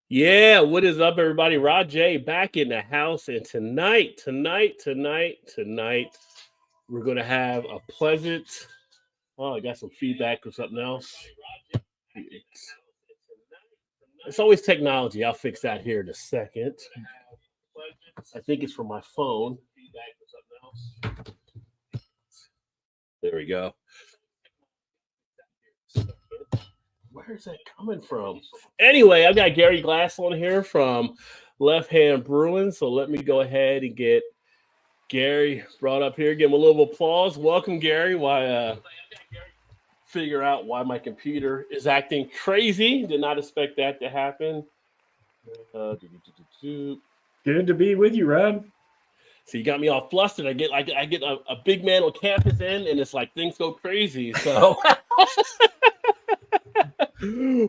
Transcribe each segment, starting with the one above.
Yeah, what is up, everybody? Rajay back in the house, and tonight, we're gonna have a pleasant. Oh, I got some feedback or something else. It's always technology. I'll fix that here in a second. I think it's from my phone. There we go. Where is that coming from? Anyway, I've got Gary Glass on here from Left Hand Brewing. So let me go ahead and get Gary brought up here. Give him a little applause. Welcome, Gary. Why figure out why my computer is acting crazy. Did not expect that to happen. Good to be with you, Rod. So you got me all flustered. I get a big man on campus in, and it's like things go crazy. So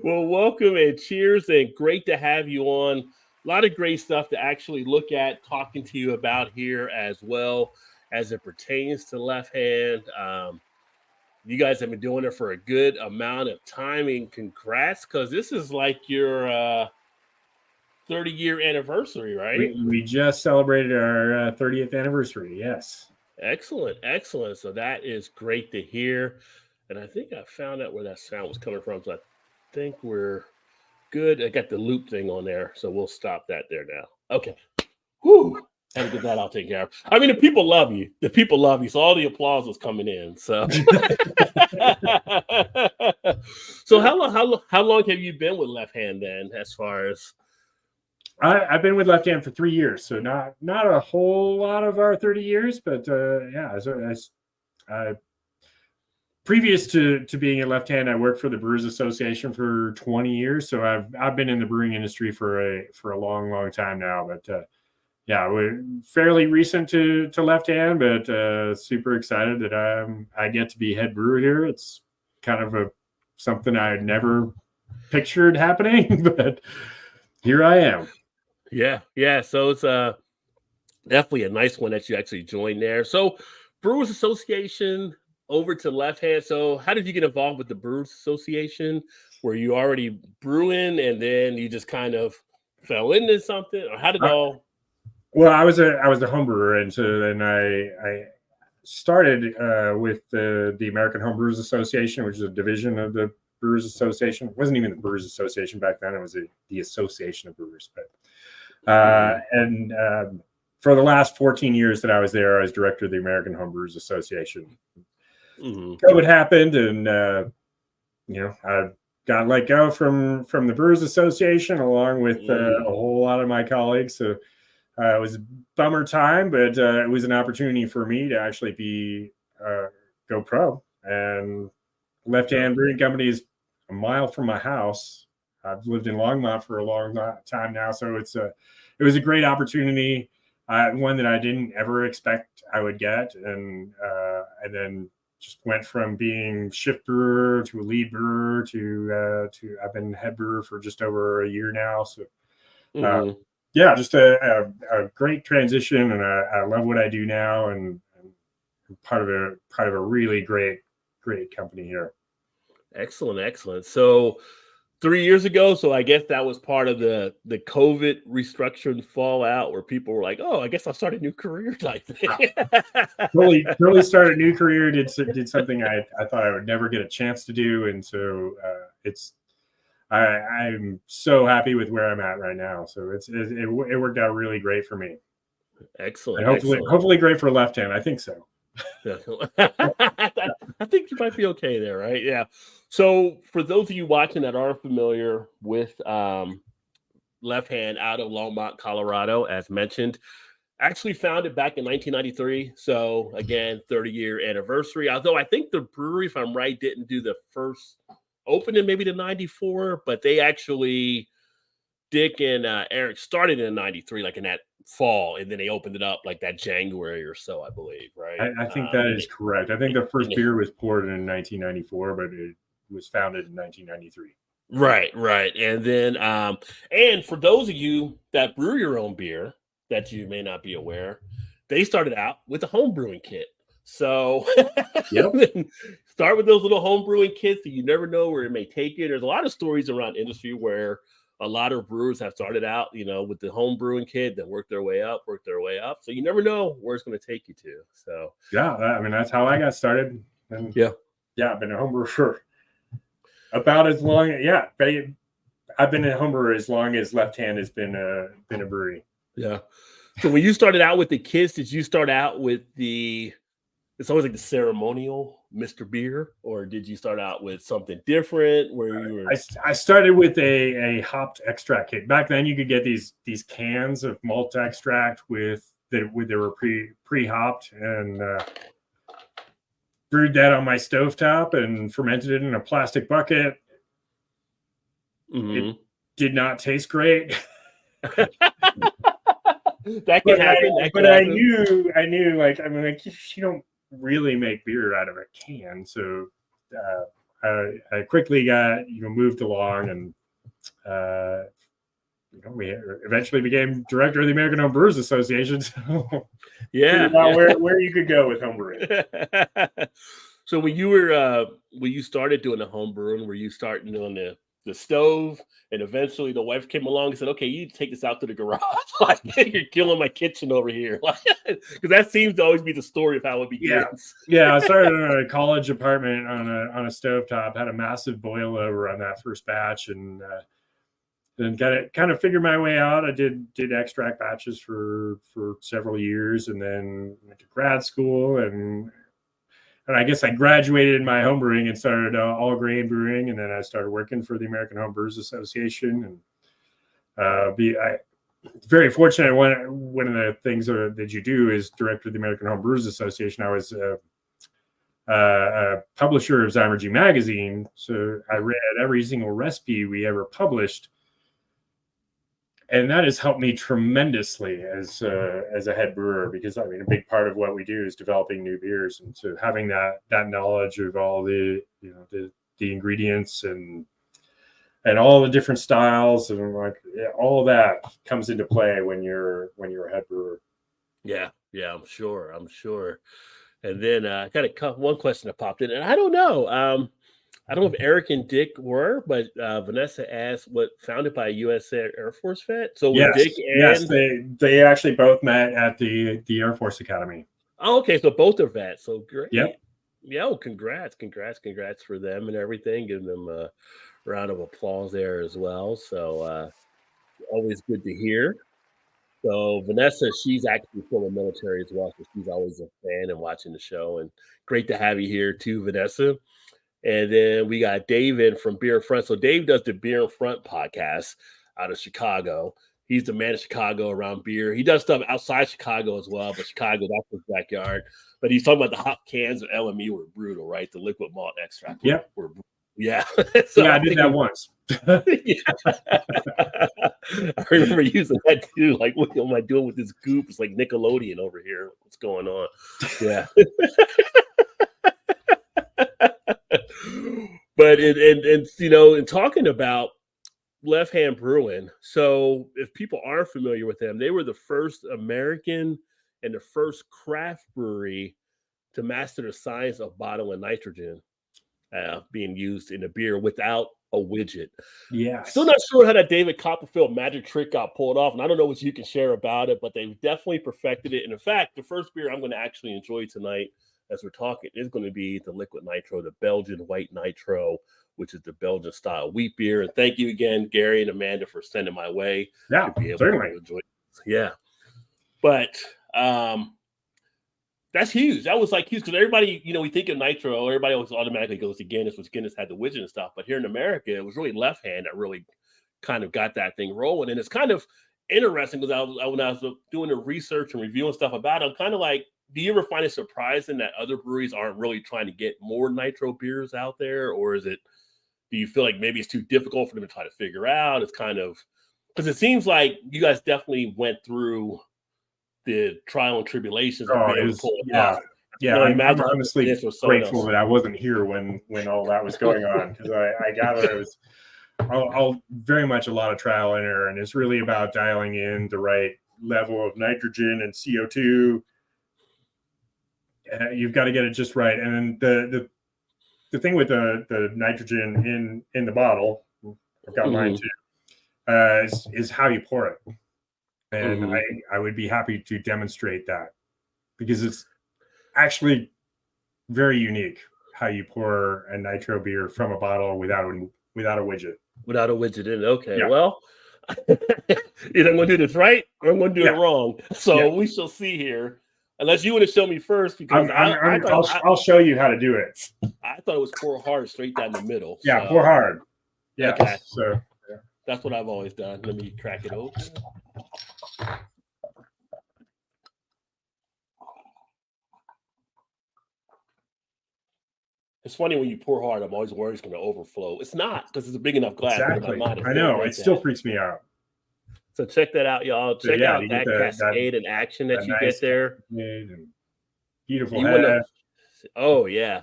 well, welcome and cheers, and great to have you on. A lot of great stuff to actually look at, talking to you about here as well as it pertains to Left Hand. You guys have been doing it for a good amount of time, and congrats, because this is like your 30-year anniversary, right? We just celebrated our 30th anniversary. Yes. Excellent. So that is great to hear. And I think I found out where that sound was coming from. So I think we're good. I got the loop thing on there, so we'll stop that there now. Okay. Whew. Had to get that all taken care of. I mean, the people love you. So all the applause was coming in. So, so how long have you been with Left Hand then? As far as I've been with Left Hand for 3 years, so not a whole lot of our 30 years, but yeah. Previous to being at Left Hand, I worked for the Brewers Association for 20 years, so I've been in the brewing industry for a long time now. But yeah, we're fairly recent to Left Hand, but super excited that I get to be head brewer here. It's kind of something I had never pictured happening, but here I am. Yeah. So it's definitely a nice one that you actually joined there. So Brewers Association over to Left Hand. So how did you get involved with the Brewers Association? Were you already brewing and then you just kind of fell into something, or how did it all? Well, I was a home brewer, and so then I started with the American Home Brewers Association, which is a division of the Brewers Association. It wasn't even the Brewers Association back then; it was the Association of Brewers. But for the last 14 years that I was there, I was director of the American Home Brewers Association. COVID happened, and I got let go from the Brewers Association along with a whole lot of my colleagues. So it was a bummer time, but it was an opportunity for me to actually go pro. And Left Hand Brewing Company is a mile from my house. I've lived in Longmont for a long time now, so it was a great opportunity, one that I didn't ever expect I would get, and then just went from being shift brewer to a lead brewer to I've been head brewer for just over a year now. So yeah, just a great transition, and I love what I do now, and part of a really great company here. Excellent. So 3 years ago, so I guess that was part of the COVID restructuring fallout, where people were like, "Oh, I guess I'll start a new career," type thing. Totally started a new career. Did something I thought I would never get a chance to do, and so I'm so happy with where I'm at right now. So it worked out really great for me. Excellent. And hopefully great for Left Hand. I think so. I think you might be okay there, right? Yeah. So for those of you watching that are familiar with Left Hand out of Longmont, Colorado, as mentioned, actually founded back in 1993. So again, 30-year anniversary. Although I think the brewery, if I'm right, didn't do the first opening maybe to 94, but they actually, Dick and Eric started in 93, like in that fall, and then they opened it up like that January or so, I believe, right? I think that is correct. I think the first beer was poured in 1994, but it was founded in 1993. Right. And then and for those of you that brew your own beer that you may not be aware, they started out with a home brewing kit. So start with those little home brewing kits that you never know where it may take you. There's a lot of stories around industry where a lot of brewers have started out, with the home brewing kit, then work their way up. So you never know where it's going to take you to. So yeah, I mean, that's how I got started. And yeah, I've been a home brewer for about as long. Yeah, I've been a home brewer as long as Left Hand has been a brewery. Yeah. So when you started out with the kids, did you start out with it's always like the ceremonial Mr. Beer, or did you start out with something different where you were? I started with a hopped extract kit. Back then, you could get these cans of malt extract they were pre-hopped, and brewed that on my stovetop and fermented it in a plastic bucket. Mm-hmm. It did not taste great. That can happen. I knew, like, I mean, like, you don't really make beer out of a can. So I quickly got, moved along, and we eventually became director of the American Home Brewers Association. So yeah, where you could go with homebrewing. So when you started doing the home brewing, were you starting on the stove, and eventually the wife came along and said, "Okay, you need to take this out to the garage. Like, you're killing my kitchen over here." Because that seems to always be the story of how it begins. Yeah. I started in a college apartment on a stovetop, had a massive boil over on that first batch, and then kind of figured my way out. I did extract batches for several years, and then went to grad school, and I guess I graduated my home brewing and started all grain brewing, and then I started working for the American Home Brewers Association. And very fortunate. One of the things that you do is director of the American Home Brewers Association. I was a publisher of Zymergy magazine, so I read every single recipe we ever published, and that has helped me tremendously as a head brewer, because I mean, a big part of what we do is developing new beers, and so having that knowledge of all the the ingredients and all the different styles, and like all of that comes into play when you're a head brewer. Yeah, I'm sure. And then I got one question that popped in, and I don't know. I don't know if Eric and Dick were, but Vanessa asked, what founded by a U.S. Air Force vet? So yes, Dick and they actually both met at the Air Force Academy. Oh, okay, so both are vets. So great. Yep. Yeah, well, congrats for them and everything. Give them a round of applause there as well. So always good to hear. So Vanessa, she's actually from the military as well, so she's always a fan and watching the show. And great to have you here too, Vanessa. And then we got David from Beer in Front. So Dave does the Beer in Front podcast out of Chicago. He's the man of Chicago around beer. He does stuff outside Chicago as well, but Chicago, that's his backyard. But he's talking about the hop cans of LME were brutal, right? The liquid malt extract. Yep. Yeah. So yeah, I did that once. I remember using that too. Like, what am I doing with this goop? It's like Nickelodeon over here. What's going on? Yeah. But in talking about Left Hand Brewing, so if people aren't familiar with them, they were the first American and the first craft brewery to master the science of bottling nitrogen being used in a beer without a widget. Yeah. Still not sure how that David Copperfield magic trick got pulled off, and I don't know what you can share about it, but they've definitely perfected it. And in fact, the first beer I'm going to actually enjoy tonight as we're talking is going to be the liquid nitro, the Belgian white nitro, which is the Belgian style wheat beer. And thank you again, Gary and Amanda, for sending my way. Yeah, to be able certainly. to enjoy it. Yeah. But that's huge. That was like huge because everybody, we think of nitro, everybody always automatically goes to Guinness, which Guinness had the widget and stuff. But here in America, it was really Left Hand that really kind of got that thing rolling. And it's kind of interesting because when I was doing the research and reviewing stuff about it, I'm kind of like, do you ever find it surprising that other breweries aren't really trying to get more nitro beers out there? Or do you feel like maybe it's too difficult for them to try to figure out? It's kind of, because it seems like you guys definitely went through the trial and tribulations of being able to pull it off. Yeah, I'm honestly grateful that I wasn't here when all that was going on, because I gather it was all very much a lot of trial and error, and it's really about dialing in the right level of nitrogen and CO2. You've got to get it just right, and then the thing with the nitrogen in the bottle, I've got mine too. is how you pour it. And Mhm. I would be happy to demonstrate that, because it's actually very unique how you pour a nitro beer from a bottle without a widget. Without a widget in it. Okay, Yeah. well, either I'm going to do this right or I'm going to do it Yeah. wrong. So Yeah. we shall see here. Unless you want to show me first, because I'll show you how to do it. I thought it was pour hard straight down the middle. Yeah, So pour hard. Yeah. okay, So that's what I've always done. Let me crack it open. It's funny when you pour hard, I'm always worried it's going to overflow. It's not, because it's a big enough glass. But in my exactly. mind, I know it still freaks me out. So check that out, y'all. So Check yeah, out you get that cascade and action that you nice get there. And beautiful You head. want to, oh yeah,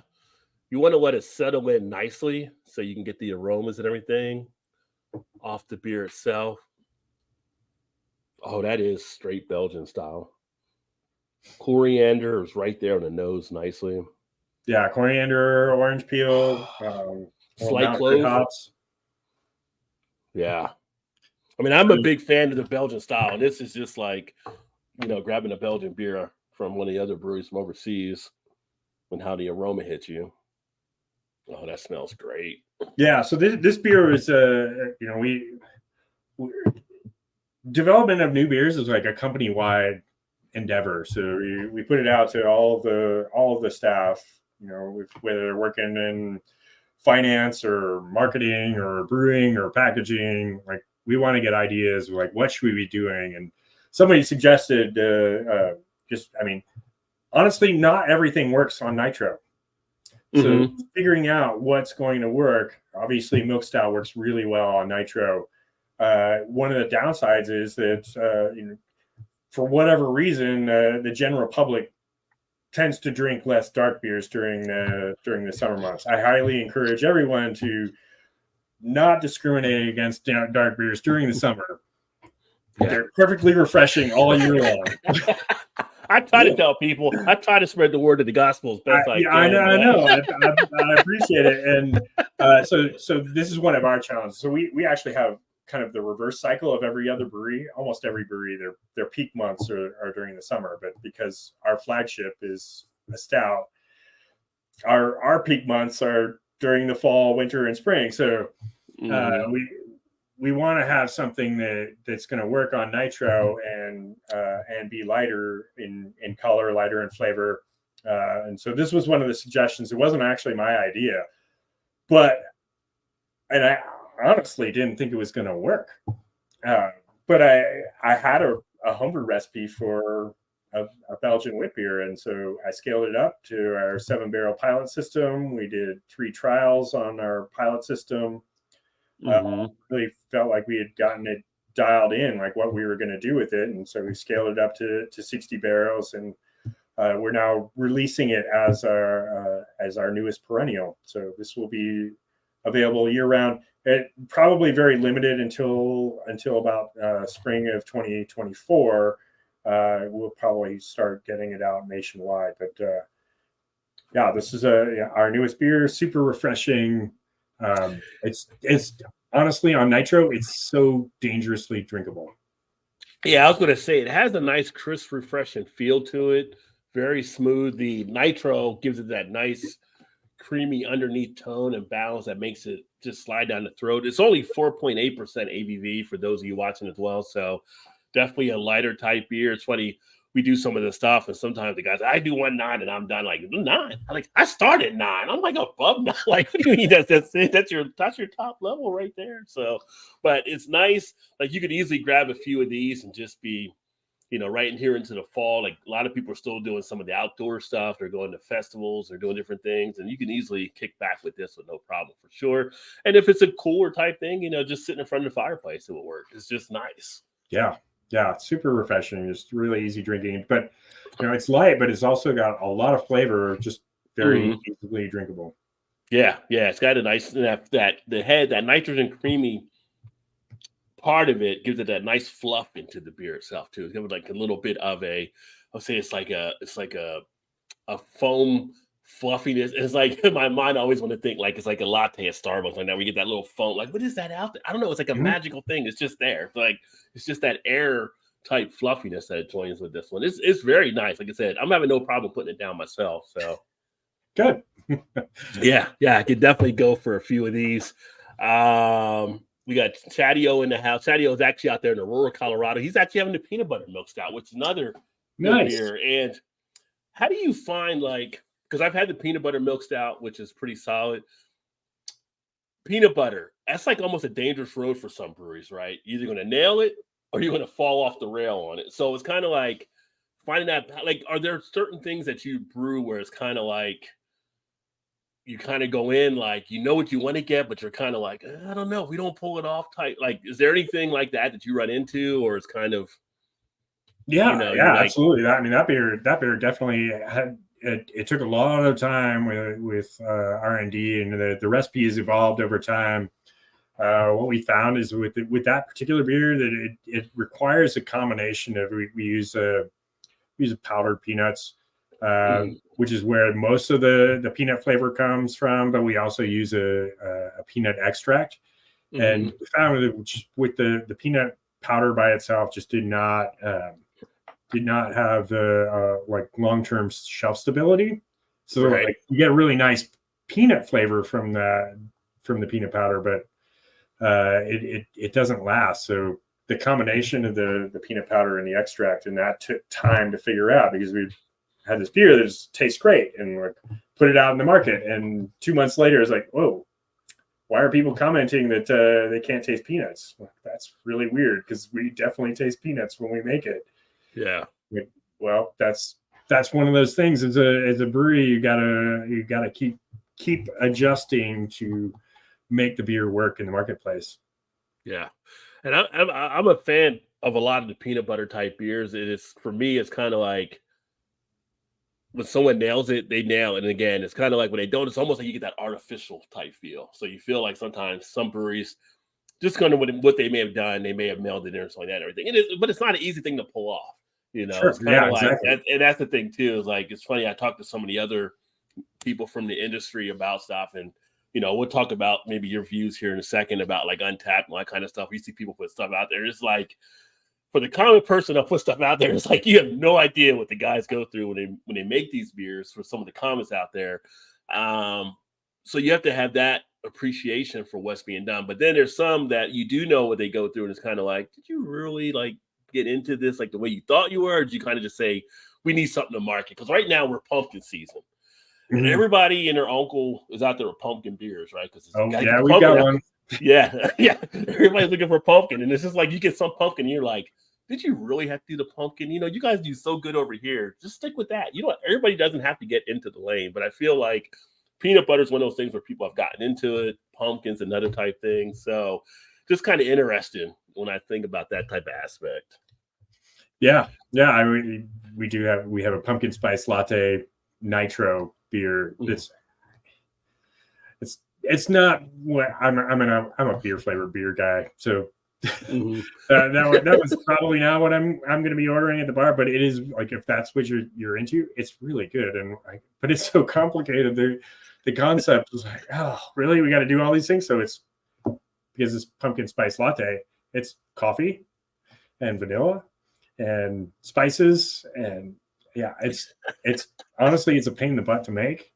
you want to let it settle in nicely so you can get the aromas and everything off the beer itself. Oh, that is straight Belgian style. Coriander is right there on the nose nicely. Yeah, coriander, orange peel, Slight mountain clove. hops. Yeah. I mean, I'm a big fan of the Belgian style. This is just like, grabbing a Belgian beer from one of the other breweries from overseas and how the aroma hits you. Oh, that smells great. Yeah, so this beer is development of new beers is like a company-wide endeavor. So we put it out to all of the staff, whether they're working in finance or marketing or brewing or packaging. Like, we want to get ideas like, what should we be doing? And somebody suggested honestly, not everything works on nitro. So figuring out what's going to work. Obviously, milk stout works really well on nitro. One of the downsides is that for whatever reason, the general public tends to drink less dark beers during the summer months. I highly encourage everyone to not discriminate against dark beers during the summer. Yeah. They're perfectly refreshing all year long. I try to tell people. I try to spread the word of the gospel as best I can. I know. I appreciate it. And so this is one of our challenges. So we actually have kind of the reverse cycle of every other brewery. Almost every brewery, their peak months are during the summer. But because our flagship is a stout, our peak months are during the fall, winter, and spring. So we want to have something that's going to work on nitro and be lighter in color, lighter in flavor. And so this was one of the suggestions. It wasn't actually my idea, and I honestly didn't think it was going to work. But I had a homebrew recipe for a Belgian wit beer, and so I scaled it up to our 7-barrel pilot system. We did 3 trials on our pilot system. Really felt like we had gotten it dialed in, like what we were going to do with it, and so we scaled it up to 60 barrels, and we're now releasing it as our newest perennial. So this will be available year round. It probably very limited until about spring of 2024. We'll probably start getting it out nationwide. But yeah, this is our newest beer, super refreshing. It's honestly, on nitro, it's so dangerously drinkable. Yeah, I was going to say, it has a nice, crisp, refreshing feel to it. Very smooth. The nitro gives it that nice, creamy underneath tone and balance that makes it just slide down the throat. It's only 4.8% ABV for those of you watching as well. So definitely a lighter type beer. It's funny, we do some of the stuff, and sometimes the guys, I do 1.9 and I'm done. Like, 9? I started 9. I'm like above 9. Like, what do you mean? That's your top level right there. So, but it's nice. Like, you could easily grab a few of these and just be, right in here into the fall. Like, a lot of people are still doing some of the outdoor stuff. They're going to festivals. They're doing different things, and you can easily kick back with this with no problem for sure. And if it's a cooler type thing, just sitting in front of the fireplace, it will work. It's just nice. Yeah, super refreshing. Just really easy drinking, but it's light, but it's also got a lot of flavor. Just very easily drinkable. Yeah, it's got a nice that the head, that nitrogen creamy part of it gives it that nice fluff into the beer itself too. It's got like a little bit of I'll say it's like a foam fluffiness. It's like in my mind, I always want to think like it's like a latte at Starbucks. Like now we get that little foam. Like, what is that out there? I don't know. It's like a magical thing. It's just there. It's like it's just that air type fluffiness that it joins with this one. It's very nice. Like I said, I'm having no problem putting it down myself. So good. yeah, I could definitely go for a few of these. We got Chadio in the house. Chadio is actually out there in Aurora, Colorado. He's actually having the peanut butter milk stout, which is another good beer. And how do you find, like, because I've had the peanut butter milk stout, which is pretty solid. Peanut butter, that's like almost a dangerous road for some breweries, right? You're either going to nail it or you're going to fall off the rail on it. So it's kind of like finding that, like, are there certain things that you brew where it's kind of like, you kind of go in like you know what you want to get, but you're kind of like, I don't know if we don't pull it off tight. Like, is there anything like that you run into, or it's kind of absolutely. That beer definitely had it took a lot of time with R&D, and the recipe has evolved over time. What we found is with that particular beer that it requires a combination of we use powdered peanuts. Which is where most of the peanut flavor comes from, but we also use a peanut extract. And we found that with the peanut powder by itself just did not have the like long-term shelf stability. So like you get a really nice peanut flavor from the peanut powder, but it doesn't last. So the combination of the peanut powder and the extract, and that took time to figure out, because we had this beer that just tastes great, and like put it out in the market, and 2 months later it's like, whoa, why are people commenting that they can't taste peanuts? Well, that's really weird, because we definitely taste peanuts when we make it. Yeah. Well, that's one of those things. As a brewery, you gotta keep adjusting to make the beer work in the marketplace. Yeah, and I'm a fan of a lot of the peanut butter type beers. It is, for me, it's kind of like, when someone nails it, they nail it. And again, it's kind of like when they don't, it's almost like you get that artificial type feel. So you feel like sometimes some breweries just kind of what they may have done, they may have mailed it in or something like that and everything. It is, but it's not an easy thing to pull off. Sure. It's kind of like exactly. that, and that's the thing too. Is like, it's funny. I talked to some of the other people from the industry about stuff, and we'll talk about maybe your views here in a second about like Untapped and all that kind of stuff. We see people put stuff out there. It's like, for the common person that put stuff out there, it's like you have no idea what the guys go through when they make these beers. For some of the comments out there, so you have to have that appreciation for what's being done. But then there's some that you do know what they go through, and it's kind of like, did you really like get into this like the way you thought you were? Or did you kind of just say, we need something to market? Because right now we're pumpkin season, and everybody and their uncle is out there with pumpkin beers, right? Because we got one. Yeah. Everybody's looking for pumpkin, and it's just like you get some pumpkin, and you're like, did you really have to do the pumpkin? You guys do so good over here. Just stick with that. Everybody doesn't have to get into the lane, but I feel like peanut butter is one of those things where people have gotten into it. Pumpkin's another type thing. So just kind of interesting when I think about that type of aspect. Yeah. We have a pumpkin spice latte nitro beer. It's not what I'm a beer flavored beer guy. So that was probably not what I'm going to be ordering at the bar, but it is like, if that's what you're into, it's really good. But it's so complicated. The concept is like, oh, really? We got to do all these things. So it's because it's pumpkin spice latte. It's coffee and vanilla and spices, and it's honestly, it's a pain in the butt to make.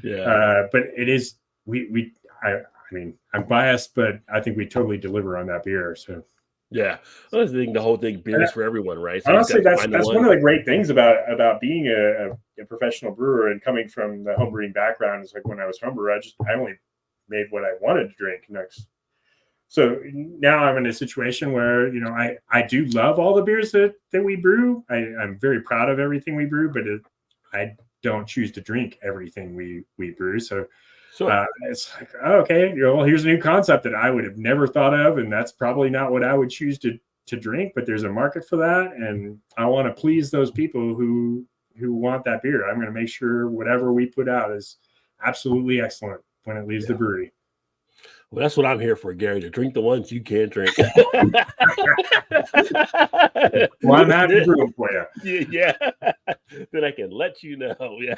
Yeah. But it is. I mean, I'm biased, but I think we totally deliver on that beer. So, yeah, I think the whole thing, beer is for everyone, right? So honestly, that's one of the great things about being a professional brewer and coming from the homebrewing background. Is like, when I was homebrewer, I only made what I wanted to drink next. So now I'm in a situation where I do love all the beers that we brew. I'm very proud of everything we brew, but I don't choose to drink everything we brew. So. It's like, okay, well, here's a new concept that I would have never thought of, and that's probably not what I would choose to drink, but there's a market for that, and I want to please those people who want that beer. I'm going to make sure whatever we put out is absolutely excellent when it leaves the brewery. Well, that's what I'm here for, Gary, to drink the ones you can't drink. Well, I'm happy to brew them for you. Yeah. Then I can let you know. Yeah.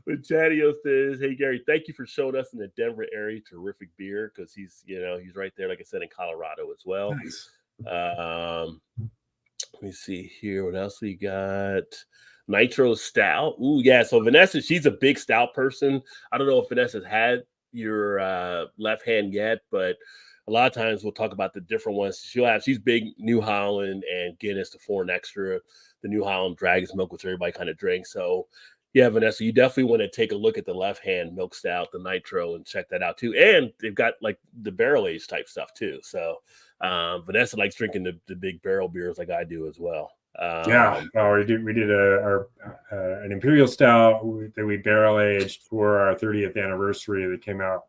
But Chadio says, "Hey Gary, thank you for showing us in the Denver area terrific beer because he's right there, like I said, in Colorado as well." Nice. Let me see here. What else we got? Nitro Stout. Ooh, yeah. So Vanessa, she's a big stout person. I don't know if Vanessa's had your Left Hand yet, but a lot of times we'll talk about the different ones. She's big New Holland and Guinness, the Foreign Extra, the New Holland Dragon's Milk, which everybody kind of drinks. So yeah, Vanessa, you definitely want to take a look at the Left Hand Milk Stout, the Nitro, and check that out too. And they've got like the barrel aged type stuff too. So Vanessa likes drinking the big barrel beers like I do as well. Yeah, we did an imperial stout that we barrel aged for our 30th anniversary that came out.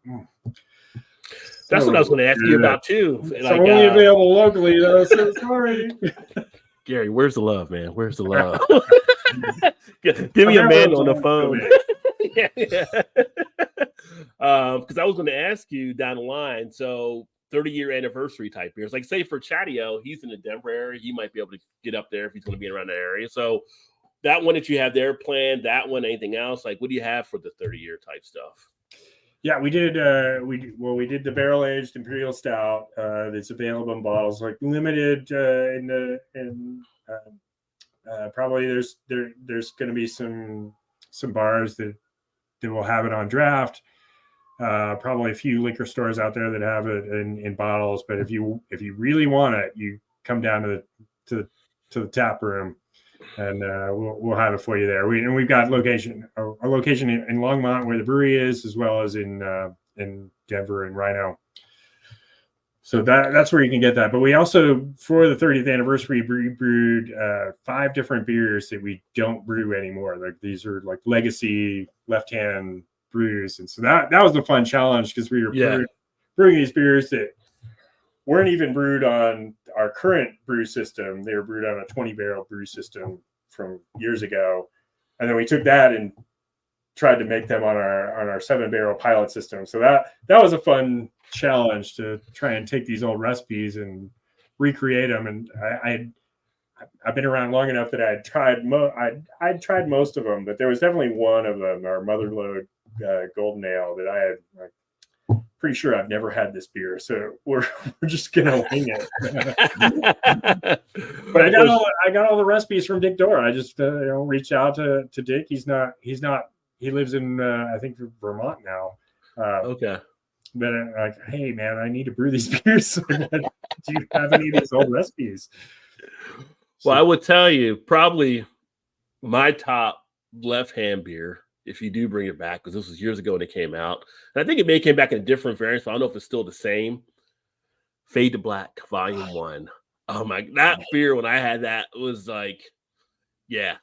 That's what I was going to ask you about too. It's only available locally though, so sorry. Gary, where's the love, man? Where's the love? Give me a man on the phone. Yeah. Because I was going to ask you down the line. So 30-year anniversary type beers, like say for Chadio, he's in the Denver area. He might be able to get up there if he's going to be around that area. So that one that you have there planned, that one, anything else? Like, what do you have for the 30-year type stuff? Yeah, we did. We did the barrel aged imperial stout that's available in bottles, like limited probably there's going to be some bars that will have it on draft. Probably a few liquor stores out there that have it in bottles. But if you really want it, you come down to the tap room, and we'll have it for you there. We've got a location in Longmont where the brewery is, as well as in Denver and Rhino. So that's where you can get that. But we also, for the 30th anniversary, brewed 5 different beers that we don't brew anymore. Like these are like legacy Left Hand brews, and so that was the fun challenge because we were brewing these beers that weren't even brewed on our current brew system. They were brewed on a 20-barrel brew system from years ago, and then we took that and tried to make them on our 7-barrel pilot system. So that was a fun challenge to try and take these old recipes and recreate them. And I've been around long enough that I'd tried most of them, but there was definitely one of them, our Motherlode Golden Ale, that I had pretty sure I've never had this beer, so we're just gonna wing it. But I got all the recipes from Dick Dorr. I just reached out to Dick. He lives in I think Vermont now. Okay. But like, hey man, I need to brew these beers. Do you have any of these old recipes? Well, I would tell you probably my top Left Hand beer, if you do bring it back, because this was years ago when it came out. And I think it may have came back in a different variant, so I don't know if it's still the same. Fade to Black, Volume 1. Oh my, that beer, when I had that, was like, yeah,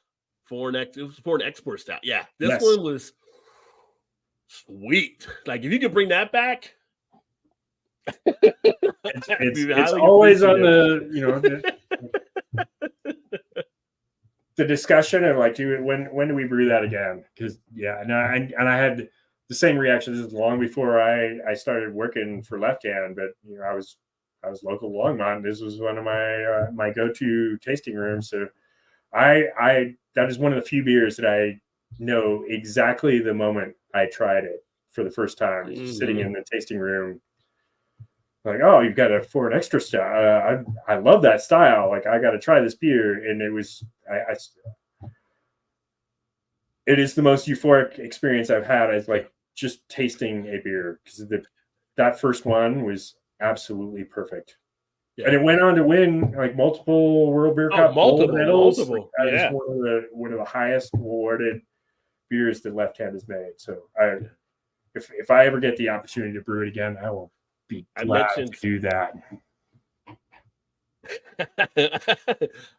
it was foreign export stout. Yeah, this one was sweet. Like, if you could bring that back, it's always on the discussion of like, when do we brew that again? Because and I had the same reaction. This is long before I started working for Left Hand, but I was local to Longmont. This was one of my go-to tasting rooms. So that is one of the few beers that I know exactly the moment I tried it for the first time, sitting in the tasting room. Like, oh, you've got a Foreign Extra style. I love that style. Like, I got to try this beer, and it was it is the most euphoric experience I've had. It's like just tasting a beer, because that first one was absolutely perfect. Yeah. And it went on to win like multiple World Beer Cup medals. Multiple. That is one of the highest awarded beers that Left Hand has made. So if I ever get the opportunity to brew it again, I will be glad to do that.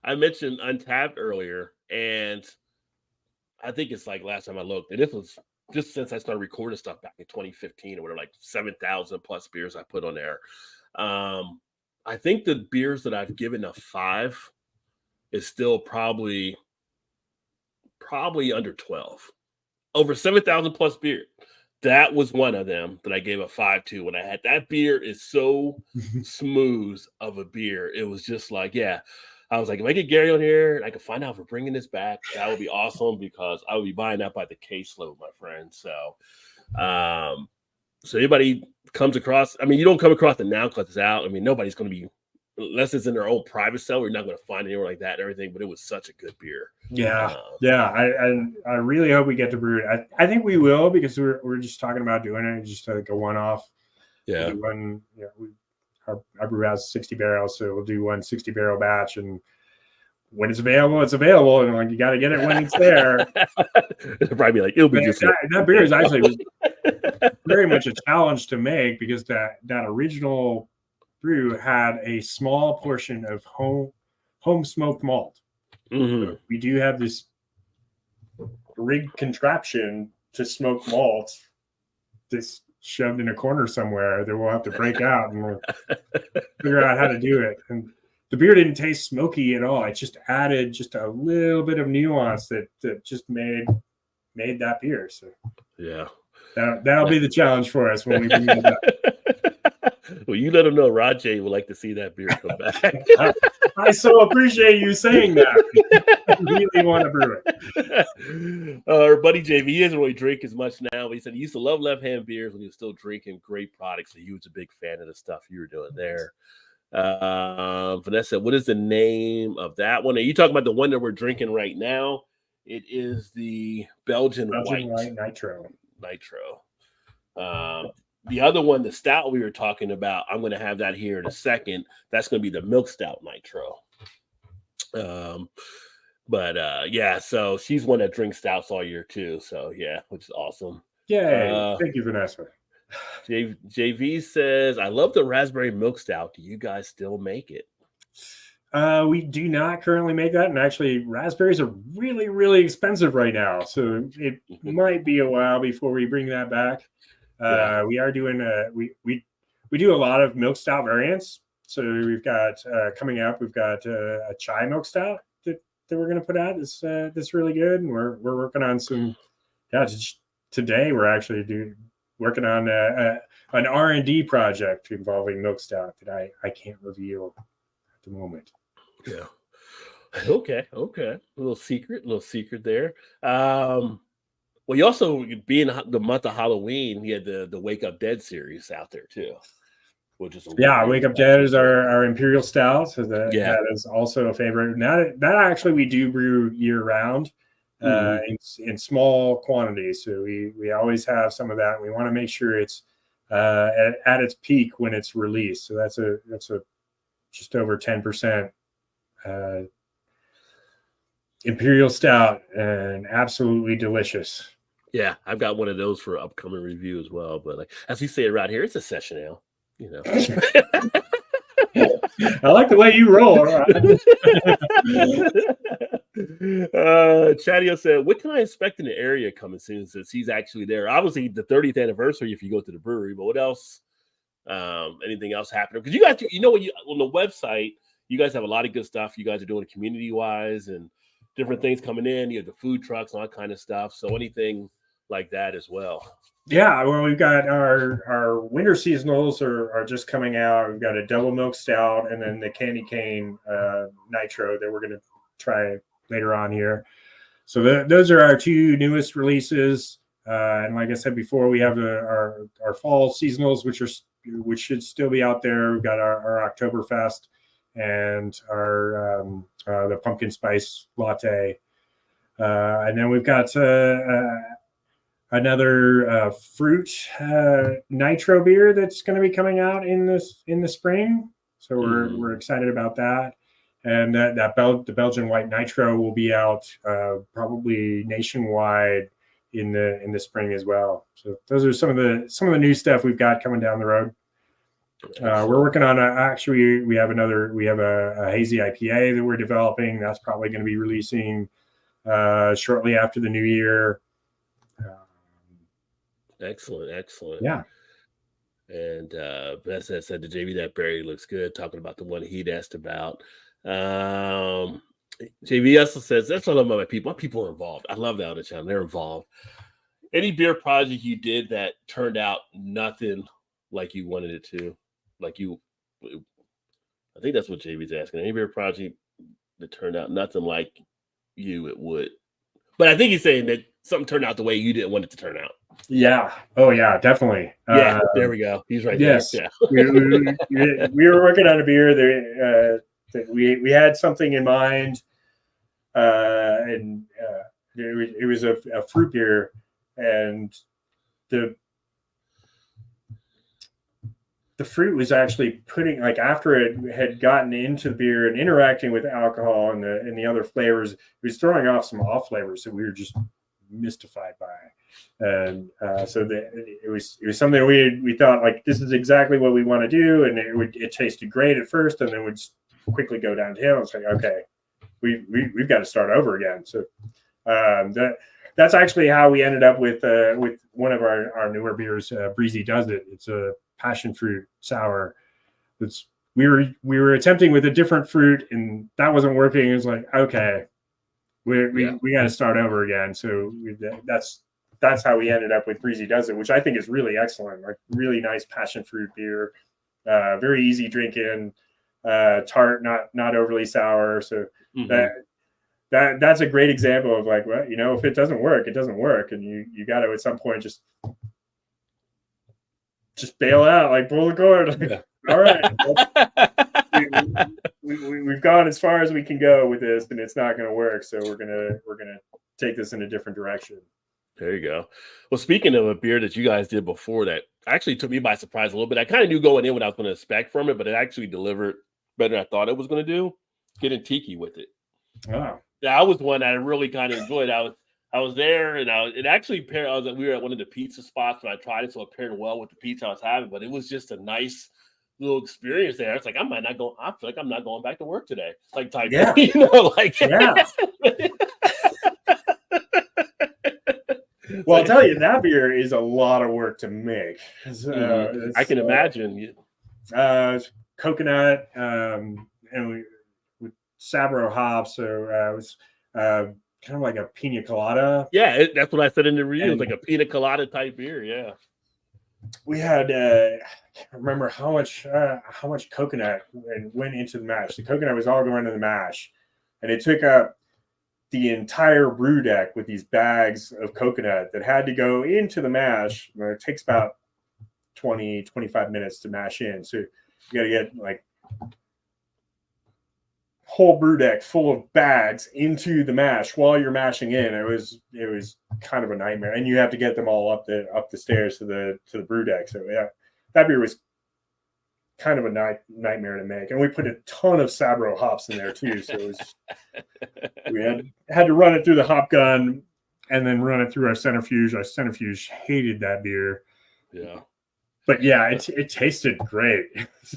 I mentioned Untapped earlier, and I think it's like last time I looked, and this was just since I started recording stuff back in 2015, or whatever, like 7,000 plus beers I put on there. I think the beers that I've given a 5 is still probably under 12. Over 7,000 plus beer. That was one of them that I gave a 5 to when I had that beer. Is so smooth of a beer. It was just like, yeah. I was like, if I get Gary on here and I can find out if we're bringing this back, that would be awesome because I would be buying that by the caseload, my friend. So anybody comes across, I mean, you don't come across it now because it's out. I mean, nobody's going to be, unless it's in their own private cell, you're not going to find it anywhere like that and everything. But it was such a good beer. Yeah. I really hope we get to brew it. I think we will because we're just talking about doing it just like a one-off. Yeah. We'll do our brew has 60 barrels, so we'll do one 60 barrel batch, and when it's available, and like you got to get it when it's there. It'll probably be like it'll be just that beer is actually very much a challenge to make because that original brew had a small portion of home smoked malt. Mm-hmm. So we do have this rig contraption to smoke malt this shoved in a corner somewhere that we'll have to break out and we'll figure out how to do it. And the beer didn't taste smoky at all. It just added just a little bit of nuance that just made that beer. So yeah, that'll be the challenge for us when we bring it up. Well, you let them know Rajay would like to see that beer come back. I so appreciate you saying that. I really want to brew it. Our buddy JV, he doesn't really drink as much now, but he said he used to love Left Hand beers when he was still drinking great products. So he was a big fan of the stuff you were doing there. Vanessa, what is the name of that one? Are you talking about the one that we're drinking right now? It is the Belgian White Nitro. The other one, the stout we were talking about, I'm going to have that here in a second. That's going to be the Milk Stout Nitro. Yeah, so she's one that drinks stouts all year too. So yeah, which is awesome. Yeah, thank you, Vanessa. JV says, I love the raspberry milk stout. Do you guys still make it? We do not currently make that. And actually, raspberries are really, really expensive right now. So it might be a while before we bring that back. We are doing we do a lot of milk stout variants. So we've got coming up, we've got a chai milk stout that we're going to put out. That's really good. And we're working on some, today we're actually working on an R&D project involving milk stout that I can't reveal at the moment. Yeah. Okay. A little secret there. Well, you also, being the month of Halloween, you had the Wake Up Dead series out there too, which is Wake Up Dead is our Imperial Stout, so that is also a favorite. That actually we do brew year round. In small quantities, so we always have some of that. We want to make sure it's at its peak when it's released. So that's a just over 10% Imperial Stout, and absolutely delicious. Yeah, I've got one of those for upcoming review as well. But like as we say around here, it's a session ale. You know. I like the way you roll. Chadio said, what can I expect in the area coming soon since he's actually there? Obviously the 30th anniversary if you go to the brewery, but what else? Anything else happening? Because you guys, on the website, you guys have a lot of good stuff you guys are doing community wise and different things coming in. You have the food trucks and all that kind of stuff. So anything like that as well. Yeah, well, we've got our winter seasonals are just coming out. We've got a double milk stout and then the candy cane nitro that we're going to try later on here. So those are our two newest releases. And like I said before, we have our fall seasonals, which should still be out there. We've got our Oktoberfest and our the pumpkin spice latte. And then we've got another fruit nitro beer that's going to be coming out in the spring. So we're excited about that. And the Belgian White Nitro will be out probably nationwide in the spring as well. So those are some of the new stuff we've got coming down the road. We're working on we have a hazy IPA that we're developing. That's probably going to be releasing shortly after the new year. Excellent. Yeah. And Vanessa said to JV that berry looks good, talking about the one he'd asked about. JV also says, that's what I love about my people. My people are involved. I love that on the channel. They're involved. Any beer project you did that turned out nothing like you wanted it to? I think that's what JV's asking. Any beer project that turned out nothing like it would. But I think he's saying that something turned out the way you didn't want it to turn out. Yeah. Oh, yeah, definitely. Yeah, there we go. He's right yes. there. Yeah. we were working on a beer that we had something in mind, and it was a fruit beer, and the fruit was actually putting, like, after it had gotten into the beer and interacting with alcohol and the other flavors, it was throwing off some off flavors that we were just mystified by. And so it was something we thought, like, this is exactly what we want to do, and it tasted great at first, and then would quickly go downhill. It's like, okay, we've got to start over again. So that's actually how we ended up with one of our newer beers, Breezy Does It. It's a passion fruit sour. We were attempting with a different fruit, and that wasn't working. It was like, okay, we got to start over again. So that's how we ended up with Breezy Does It, which I think is really excellent. Like, really nice passion fruit beer, very easy drinking, tart, not overly sour. So that's a great example of, like, well, if it doesn't work, it doesn't work, and you got to at some point just bail out, like, pull the cord. Like, all right, we've gone as far as we can go with this, and it's not going to work. So we're gonna take this in a different direction. There you go. Well, speaking of a beer that you guys did before that actually took me by surprise a little bit. I kind of knew going in what I was going to expect from it, but it actually delivered better than I thought it was going to do. Getting tiki with it. Wow. That was one I really kind of enjoyed. I was there, and it actually paired. We were at one of the pizza spots, and I tried it, so it paired well with the pizza I was having. But it was just a nice little experience there. It's like, I feel like I'm not going back to work today. Like, type, like, yeah. Well, I'll tell you, that beer is a lot of work to make. I can imagine. Coconut, and with Sabro hops, so it was kind of like a pina colada. Yeah, that's what I said in the review. It's like a pina colada type beer. Yeah. We had I can't remember how much coconut went into the mash. The coconut was all going to the mash, and it took up the entire brew deck with these bags of coconut that had to go into the mash. It takes about 20-25 minutes to mash in, so you got to get, like, whole brew deck full of bags into the mash while you're mashing in. It was kind of a nightmare, and you have to get them all up the stairs to the brew deck. So yeah, that beer was kind of a nightmare to make, and we put a ton of Sabro hops in there too. So it was, we had to run it through the hop gun and then run it through our centrifuge. Our centrifuge hated that beer. Yeah. But yeah, it tasted great.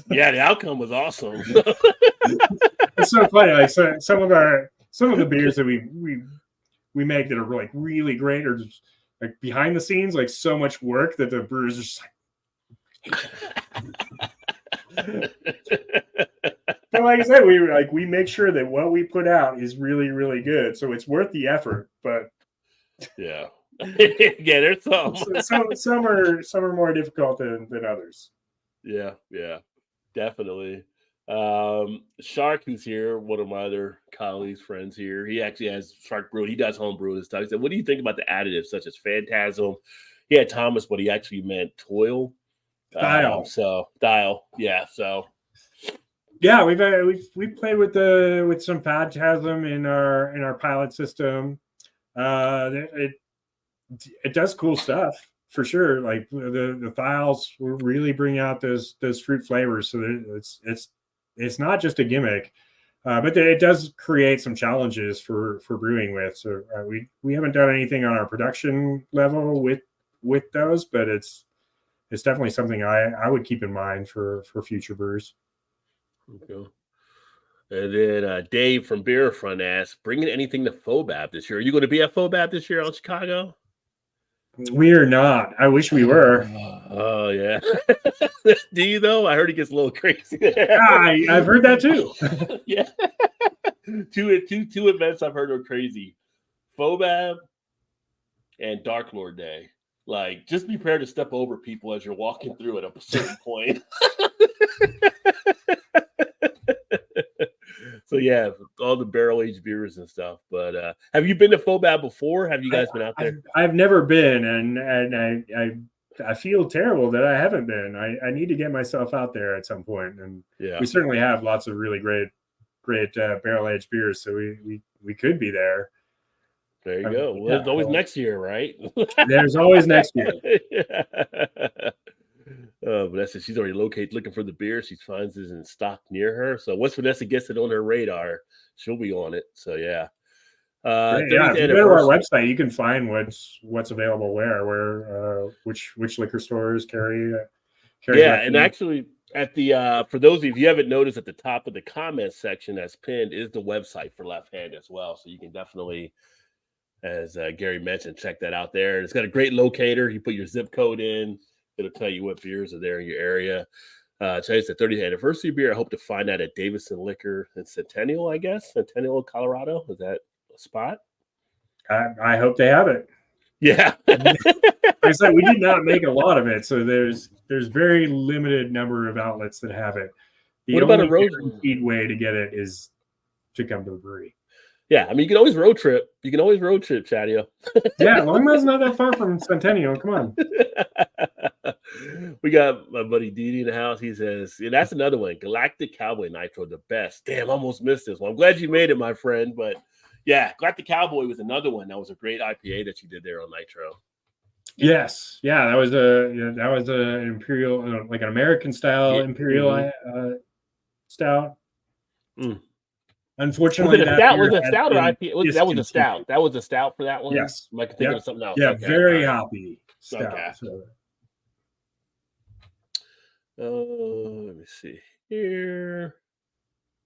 Yeah, the outcome was awesome. It's so funny. Like, so some of the beers that we make that are, like, really great are just, like, behind the scenes, like, so much work that the brewers are just like. But like I said, we make sure that what we put out is really, really good, so it's worth the effort. But yeah. Yeah, there's some are more difficult than others. Yeah, definitely. Shark, who's here, one of my other colleagues, friends here, he actually has Shark Brew. He does home brew and stuff. He said, what do you think about the additives such as Phantasm? He had Thomas, but he actually meant Toil. Dial. Dial. Yeah. So yeah, we've played with some Phantasm in our pilot system. It does cool stuff for sure. Like, the thials will really bring out those fruit flavors. So it's not just a gimmick, but it does create some challenges for brewing with. So we haven't done anything on our production level with those, but it's definitely something I would keep in mind for future brews. Okay. And then Dave from Beerfront asks, bringing anything to FOBAB this year? Are you going to be at FOBAB this year out in Chicago? We are not. I wish we were. Oh, yeah. Do you, though? I heard it gets a little crazy there. I've heard that too. Yeah. Two events I've heard are crazy. FOBAB and Dark Lord Day. Like, just be prepared to step over people as you're walking through at a certain point. So yeah, all the barrel aged beers and stuff. But have you been to FOBAB before? Have you guys been out there? I've never been, and I feel terrible that I haven't been. I need to get myself out there at some point, and we certainly have lots of really great barrel aged beers, so we could be there. There you go. Well, there's always next year, right? There's always next year. Vanessa, she's already looking for the beer. She finds it in stock near her. So once Vanessa gets it on her radar, she'll be on it. So yeah. If you go to our website, you can find what's available where which liquor stores carry. And actually at the for those of you, if you haven't noticed, at the top of the comments section that's pinned is the website for Left Hand as well. So you can definitely, as Gary mentioned, check that out there. And it's got a great locator. You put your zip code in, it'll tell you what beers are there in your area. Today's the 30th anniversary beer. I hope to find that at Davison Liquor in Centennial, I guess. Centennial, Colorado. Is that a spot? I hope they have it. Yeah. Like I said, we did not make a lot of it, so there's very limited number of outlets that have it. The only guaranteed way to get it is to come to the brewery. Yeah, I mean, you can always road trip. Chadio. Yeah, Longmeadow's not that far from Centennial. Come on. We got my buddy Didi in the house. He says, yeah, that's another one. Galactic Cowboy Nitro, the best. Damn, almost missed this one. I'm glad you made it, my friend. But yeah, Galactic Cowboy was another one. That was a great IPA that you did there on Nitro. Yes, yeah, that was a imperial, like an American style imperial stout. Unfortunately, was it a stout or IPA? That was a stout. That was a stout for that one. Yes, I could think of something else. Yeah, very hoppy stout. Okay. Let me see here.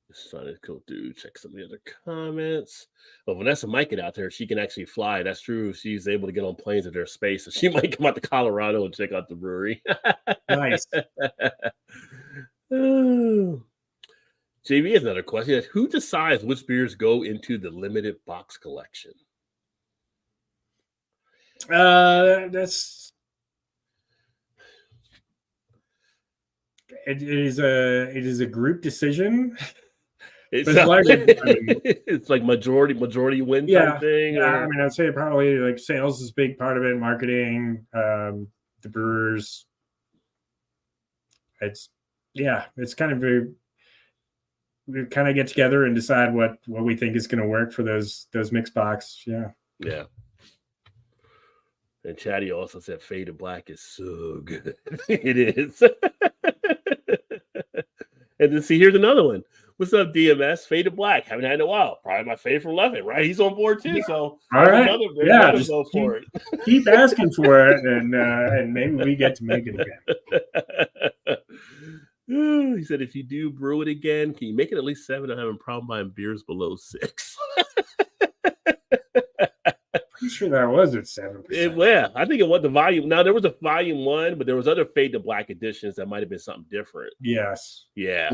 Just trying to go through, check some of the other comments. Well, Vanessa might get out there. She can actually fly. That's true. She's able to get on planes at their space. So she might come out to Colorado and check out the brewery. Nice. JV has another question. Who decides which beers go into the limited box collection? It is a group decision. It's like majority win type thing. Yeah, I mean, I'd say probably like sales is a big part of it, marketing, the brewers. It's kind of we kind of get together and decide what we think is going to work for those mixed box. Yeah. And Chatty also said Faded Black is so good. It is. And then see, here's another one. What's up, DMS? Faded Black. Haven't had in a while. Probably my favorite from Left Hand, right? He's on board too. So all right. Just go for it. Keep asking for it, and maybe we get to make it again. He said, if you do brew it again, can you make it at least 7? I'm having a problem buying beers below 6. Pretty sure that was at 7%. Yeah, I think it was the volume. Now there was a volume 1, but there was other Fade to Black editions that might have been something different. Yes. Yeah.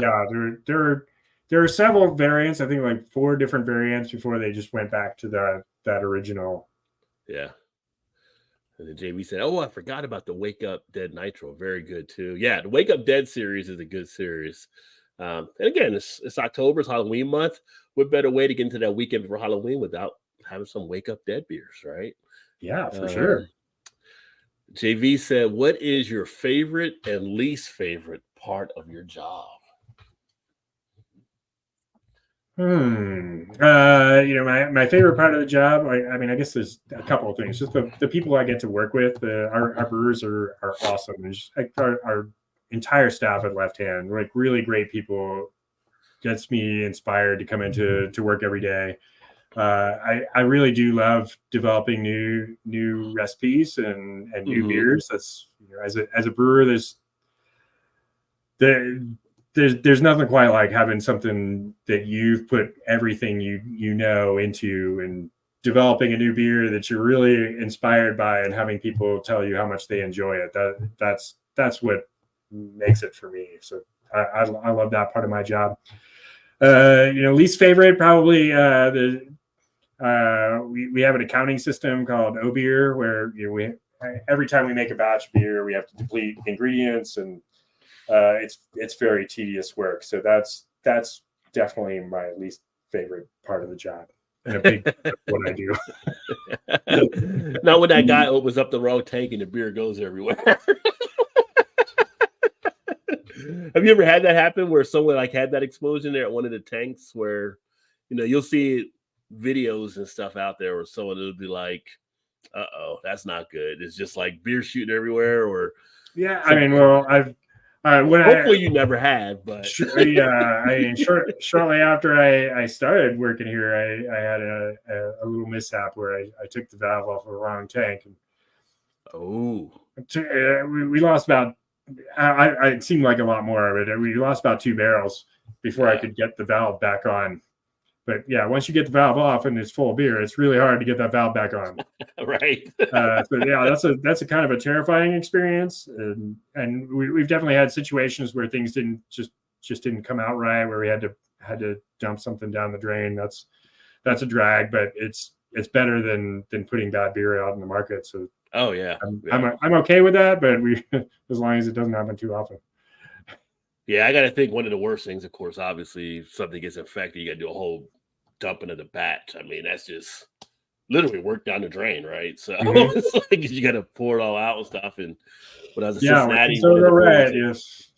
There are several variants. I think like 4 different variants before they just went back to that original. Yeah. And then JB said, "Oh, I forgot about the Wake Up Dead Nitro. Very good too." Yeah, the Wake Up Dead series is a good series. And again, it's October, it's Halloween month. What better way to get into that weekend before Halloween without having some Wake Up Dead beers, right? Yeah, for sure. JV said, "What is your favorite and least favorite part of your job?" My favorite part of the job, I mean, I guess there's a couple of things. Just the people I get to work with. Our brewers are awesome. And just, our entire staff at Left Hand, we're like really great people. Gets me inspired to come into work every day. I really do love developing new recipes and new beers. That's as a brewer, there's nothing quite like having something that you've put everything you know into and developing a new beer that you're really inspired by and having people tell you how much they enjoy it. That's what makes it for me. So I love that part of my job. Least favorite probably we have an accounting system called O-Beer where every time we make a batch of beer we have to deplete ingredients and it's very tedious work. So that's definitely my least favorite part of the job and a big part of what I do. Not when that guy opens up the wrong tank and the beer goes everywhere. Have you ever had that happen where someone like had that explosion there at one of the tanks where, you'll see videos and stuff out there where someone will be like, uh-oh, that's not good. It's just like beer shooting everywhere or. Yeah. I mean, well, hopefully you never have, but yeah, I mean, shortly after I started working here, I had a little mishap where I took the valve off of the wrong tank. And we lost about, it seemed like a lot more of it. We lost about 2 barrels before I could get the valve back on. But yeah, once you get the valve off and it's full of beer, it's really hard to get that valve back on. Right. So yeah, that's a kind of a terrifying experience, and we've definitely had situations where things didn't didn't come out right, where we had to dump something down the drain. That's a drag, but it's better than putting bad beer out in the market. So oh yeah, I'm okay with that, but as long as it doesn't happen too often. Yeah, I got to think one of the worst things, of course, obviously, if something gets infected, you got to do a whole dumping of the batch. I mean, that's just literally work down the drain, right? So it's like you got to pour it all out and stuff. And when I was in Cincinnati, yes.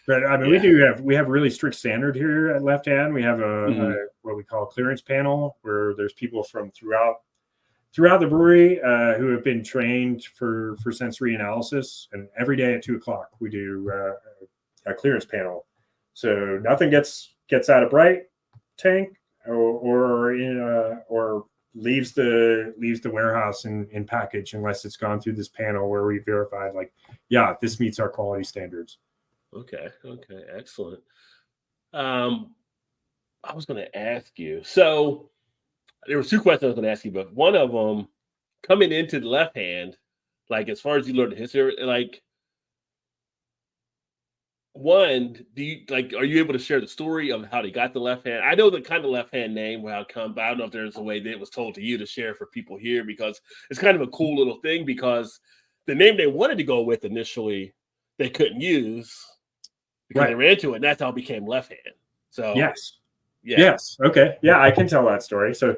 But I mean, we have really strict standard here at Left Hand. We have a what we call a clearance panel where there's people from throughout the brewery who have been trained for sensory analysis, and every day at 2:00 we do a clearance panel, so nothing gets out of bright tank or leaves the warehouse in package unless it's gone through this panel where we verified this meets our quality standards. Okay, excellent. I was going to ask you, so there were 2 questions I was going to ask you, but one of them, coming into the Left Hand, like as far as you learned the history, like, one, are you able to share the story of how they got the Left Hand? I know the kind of Left Hand name, how it come, but I don't know if there's a way that it was told to you to share for people here, because it's kind of a cool little thing, because the name they wanted to go with initially, they couldn't use because they ran into it, and that's how it became Left Hand. So yes. Okay. Yeah, I can tell that story. So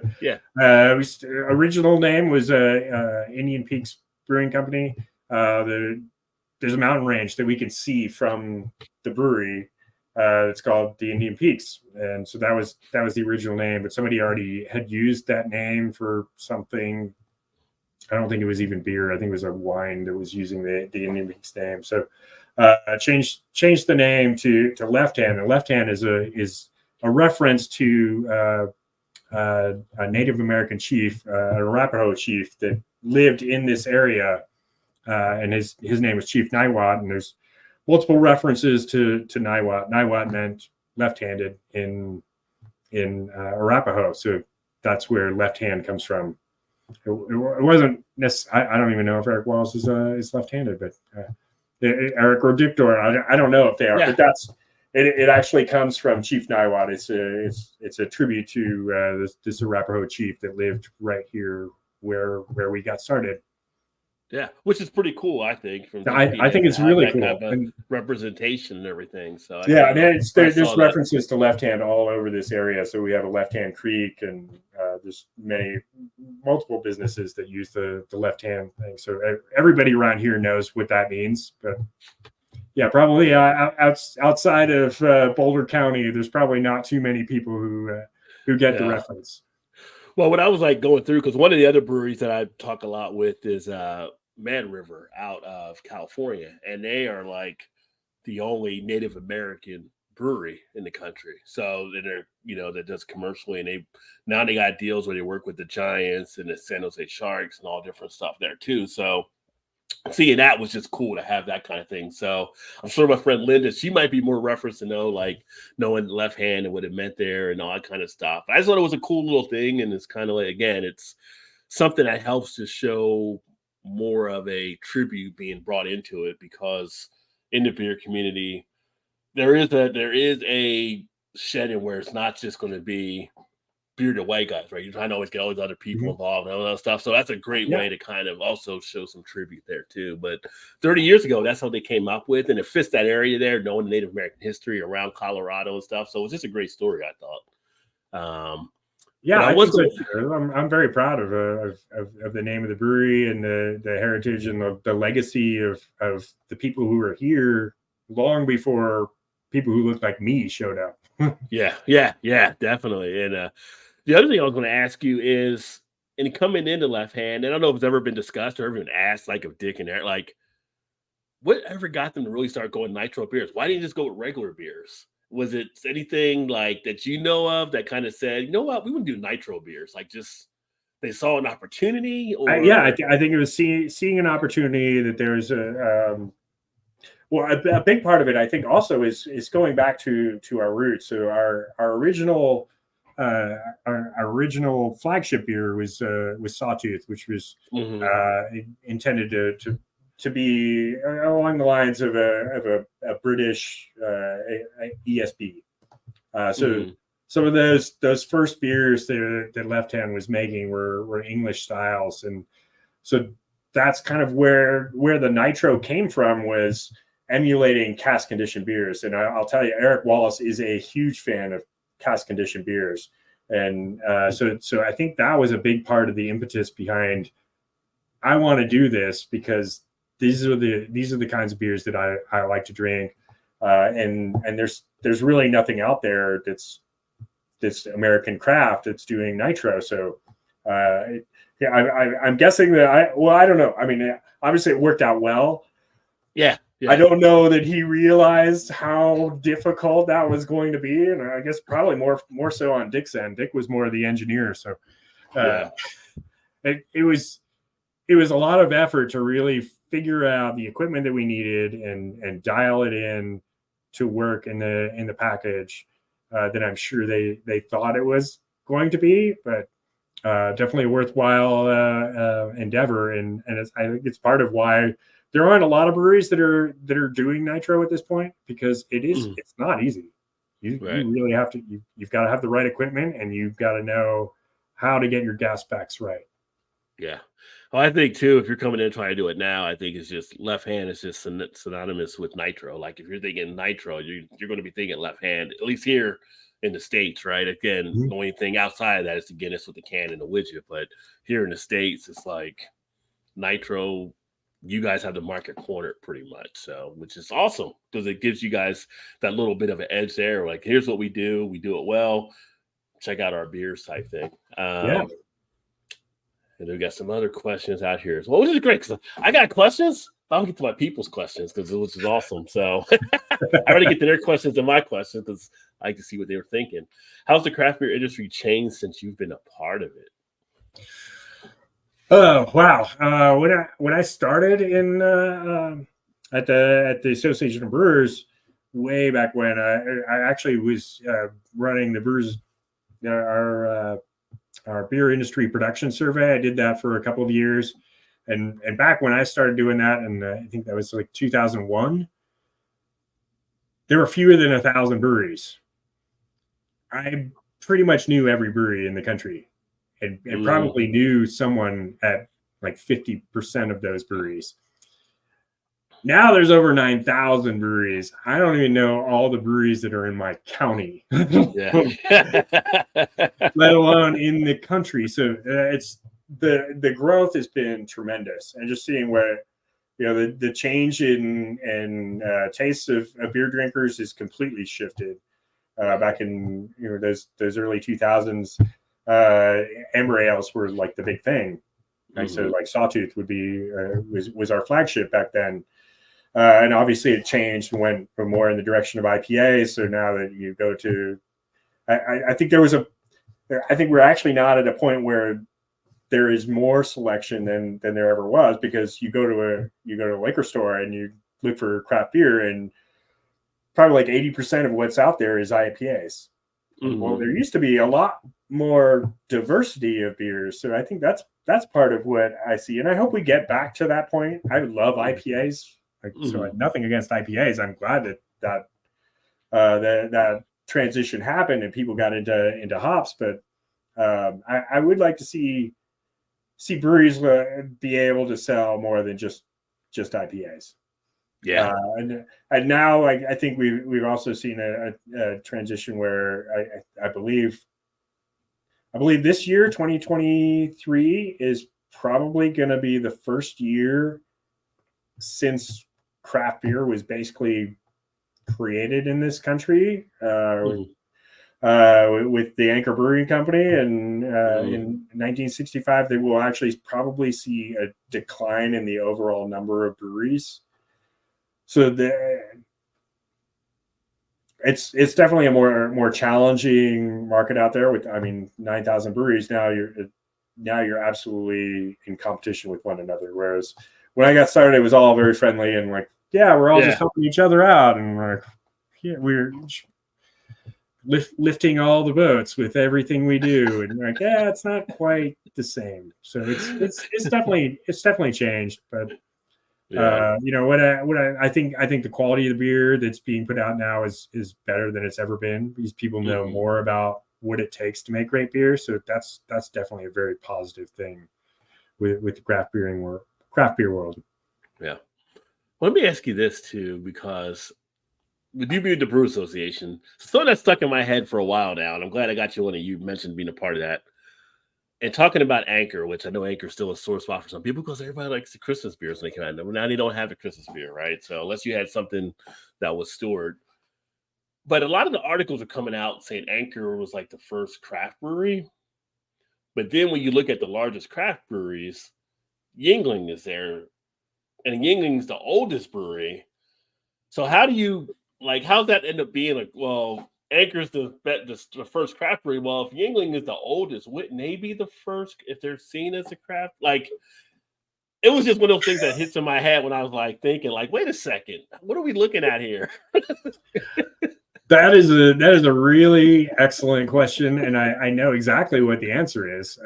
original name was Indian Peaks Brewing Company. There's a mountain range that we can see from the brewery. It's called the Indian Peaks, and so that was the original name. But somebody already had used that name for something. I don't think it was even beer. I think it was a wine that was using the Indian Peaks name. So changed the name to Left Hand. And Left Hand is a reference to a Native American chief, an Arapaho chief that lived in this area. And his name was Chief Niwot, and there's multiple references to Niwot. Niwot meant left-handed in Arapaho, so that's where Left Hand comes from. It wasn't necessarily. I don't even know if Eric Wallace is left-handed, but Eric or Dictor, I don't know if they are. Yeah. But it actually comes from Chief Niwot. It's a tribute to this Arapaho chief that lived right here where we got started. Yeah, which is pretty cool, I think. I think it's really cool. Kind of representation and everything. So there's references to Left Hand all over this area. So we have a Left Hand Creek, and there's multiple businesses that use the Left Hand thing. So everybody around here knows what that means. But yeah, probably outside of Boulder County, there's probably not too many people who get the reference. Well, when I was going through, because one of the other breweries that I talk a lot with is Mad River out of California, and they are the only Native American brewery in the country. So they're that does commercially, and they got deals where they work with the Giants and the San Jose Sharks and all different stuff there too. So seeing that was just cool to have that kind of thing. So I'm sure my friend Linda, she might be more referenced to knowing Left Hand and what it meant there and all that kind of stuff. I just thought it was a cool little thing, and it's kind of again, it's something that helps to show more of a tribute being brought into it, because in the beer community, there is a shedding where it's not just going to be bearded white guys, right? You're trying to always get all these other people involved and all that stuff. So that's a great way to kind of also show some tribute there too. But 30 years ago, that's how they came up with, and it fits that area there, knowing Native American history around Colorado and stuff. So it's just a great story, I thought. Yeah, But I I was think so going too. I'm very proud of the name of the brewery and the heritage and the legacy of the people who were here long before people who looked like me showed up. yeah, definitely. And the other thing I was going to ask you is, in coming into Left Hand, and I don't know if it's ever been discussed or ever been asked, like of Dick and Eric, like whatever got them to really start going nitro beers? Why didn't you just go with regular beers? Was it anything like that you know of that kind of said, you know what, we want to do nitro beers? Like just they saw an opportunity, or I think it was seeing an opportunity that there was a big part of it. I think also is going back to our roots. So our original our original flagship beer was Sawtooth, which was Mhm. intended to be along the lines of a British ESB. So Mhm. some of those first beers that Left Hand was making were English styles, and so that's kind of where the nitro came from, was emulating cask conditioned beers. And I'll tell you, Eric Wallace is a huge fan of cask conditioned beers, and so I think that was a big part of the impetus behind, I want to do this because these are the kinds of beers that I like to drink, and there's really nothing out there that's American craft that's doing nitro. So yeah, I'm guessing that I don't know. I mean, obviously it worked out well. Yeah, I yeah, don't know that he realized how difficult that was going to be, and I guess probably more so on Dick's end. Dick was more of the engineer, so uh, yeah, it was a lot of effort to really figure out the equipment that we needed and dial it in to work in the package that I'm sure they thought it was going to be, but definitely a worthwhile endeavor. And I think it's part of why there aren't a lot of breweries that are doing nitro at this point, because mhm, it's not easy. You right, really have to, you've got to have the right equipment, and you've got to know how to get your gas specs right. yeah. Well, I think too, if you're coming in trying to do it now, I think it's just Left Hand is just synonymous with nitro. Like if you're thinking nitro, you're going to be thinking Left Hand, at least here in the States, right? Again, Mhm. the only thing outside of that is the Guinness with the can and the widget, but here in the States, it's like nitro. You guys have the market cornered pretty much, so which is awesome because it gives you guys that little bit of an edge there. Like, here's what we do it well. Check out our beers type thing. Yeah. And we got some other questions out here. Well, which is great because I got questions. I'll get to my people's questions which is awesome. So I already get to their questions and my questions because I like to see what they were thinking. How's the craft beer industry changed since you've been a part of it? Oh wow! When I started in at the Association of Brewers way back when, I actually was running the Brewers our beer industry production survey. I did that for a couple of years, and back when I started doing that, and I think that was like 2001, there were fewer than 1,000 breweries. I pretty much knew every brewery in the country, and Mm, probably knew someone at like 50% of those breweries. Now there's over 9,000 breweries. I don't even know all the breweries that are in my county, yeah. let alone in the country. So it's the growth has been tremendous, and just seeing where the change in tastes of beer drinkers is completely shifted. Back in those early 2000s, amber ales were like the big thing. Right? So Hmm. like Sawtooth would be was our flagship back then. And obviously it changed and went more in the direction of IPAs. So now that you go to, I think I think we're actually not at a point where there is more selection than there ever was, because you go to a liquor store and you look for craft beer, and probably like 80% of what's out there is IPAs. Well, Hmm. there used to be a lot more diversity of beers. So I think that's part of what I see. And I hope we get back to that point. I love IPAs. So I Hmm. have nothing against IPAs. I'm glad that transition happened and people got into hops. But I would like to see breweries be able to sell more than just IPAs. Yeah. And now I think we've also seen a transition where I believe I believe this year, 2023, is probably going to be the first year since craft beer was basically created in this country, with the Anchor Brewing Company. And in 1965, they will actually probably see a decline in the overall number of breweries. So it's definitely a more challenging market out there. With 9,000 breweries now, you're absolutely in competition with one another. Whereas when I got started, it was all very friendly and like, yeah, we're all just helping each other out, and like, yeah, we're lifting all the boats with everything we do, and like, yeah, it's not quite the same. So it's definitely changed, but. I think the quality of the beer that's being put out now is better than it's ever been, because people know more about what it takes to make great beer. So that's definitely a very positive thing with the craft beer world. Yeah. Well, let me ask you this too, because with you being the Brew Association, something that stuck in my head for a while now, and I'm glad I got you on and you mentioned being a part of that. And talking about Anchor, which I know Anchor is still a sore spot for some people because everybody likes the Christmas beers when they come out. Now they don't have the Christmas beer, right? So unless you had something that was stored. But a lot of the articles are coming out saying Anchor was like the first craft brewery. But then when you look at the largest craft breweries, Yuengling is there. And Yuengling's the oldest brewery. So how's that end up being like, well, Anchor's the first craft brewery. Well, if Yuengling is the oldest, wouldn't they be the first if they're seen as a craft? Like, it was just one of those things that hits in my head when I was like thinking, like, wait a second, what are we looking at here? That is a really excellent question, and I know exactly what the answer is,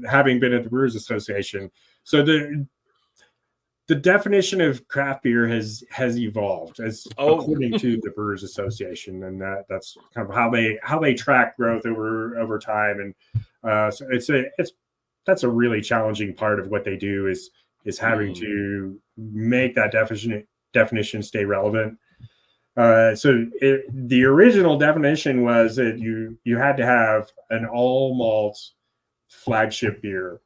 having been at the Brewers Association. So the definition of craft beer has evolved according to the Brewers Association, and that's kind of how they track growth over time. And so that's a really challenging part of what they do is having to make that definition stay relevant. The original definition was that you had to have an all malt flagship beer,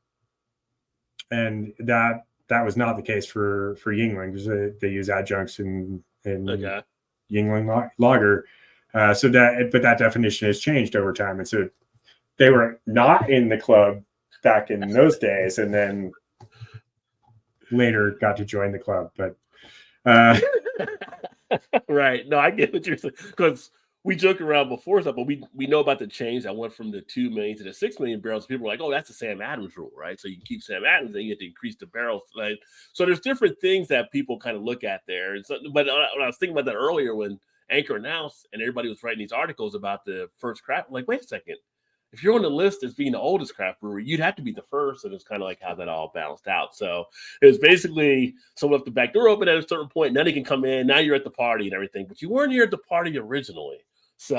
and that was not the case for Yuengling, because they use adjuncts in Yuengling lager. But that definition has changed over time, and so they were not in the club back in those days, and then later got to join the club. But right, no, I get what you're saying, because we joke around before stuff, but we know about the change that went from the 2 million to the 6 million barrels. People are like, oh, that's the Sam Adams rule, right? So you keep Sam Adams, then you have to increase the barrels. Like, so there's different things that people kind of look at there. And so, but when I was thinking about that earlier, when Anchor announced and everybody was writing these articles about the first craft, I'm like, wait a second. If you're on the list as being the oldest craft brewery, you'd have to be the first. And it's kind of like how that all balanced out. So it was basically someone left the back door open at a certain point. Now they can come in. Now you're at the party and everything. But you weren't here at the party originally. So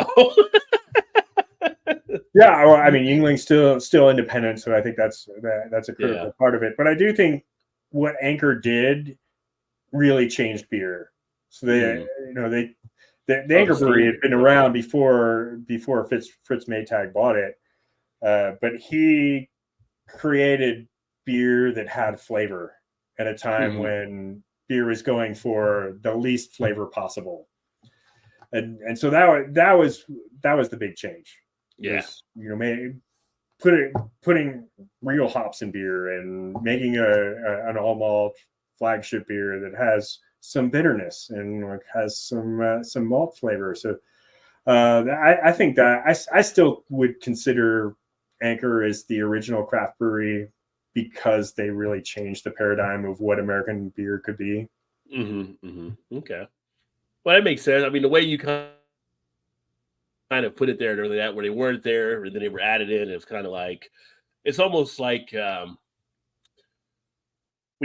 yeah, well, I mean, Yuengling's still independent, so I think that's a critical part of it. But I do think what Anchor did really changed beer. So the Anchor Brewery had been around before Fritz Maytag bought it, but he created beer that had flavor at a time when beer was going for the least flavor possible. And so that was the big change. Yeah, putting real hops in beer and making an all malt flagship beer that has some bitterness and has some malt flavor. So I think that I still would consider Anchor as the original craft brewery, because they really changed the paradigm of what American beer could be. Okay. Well, that makes sense. I mean, the way you kind of put it there, where they weren't there, and then they were added in, it's kind of like, it's almost like when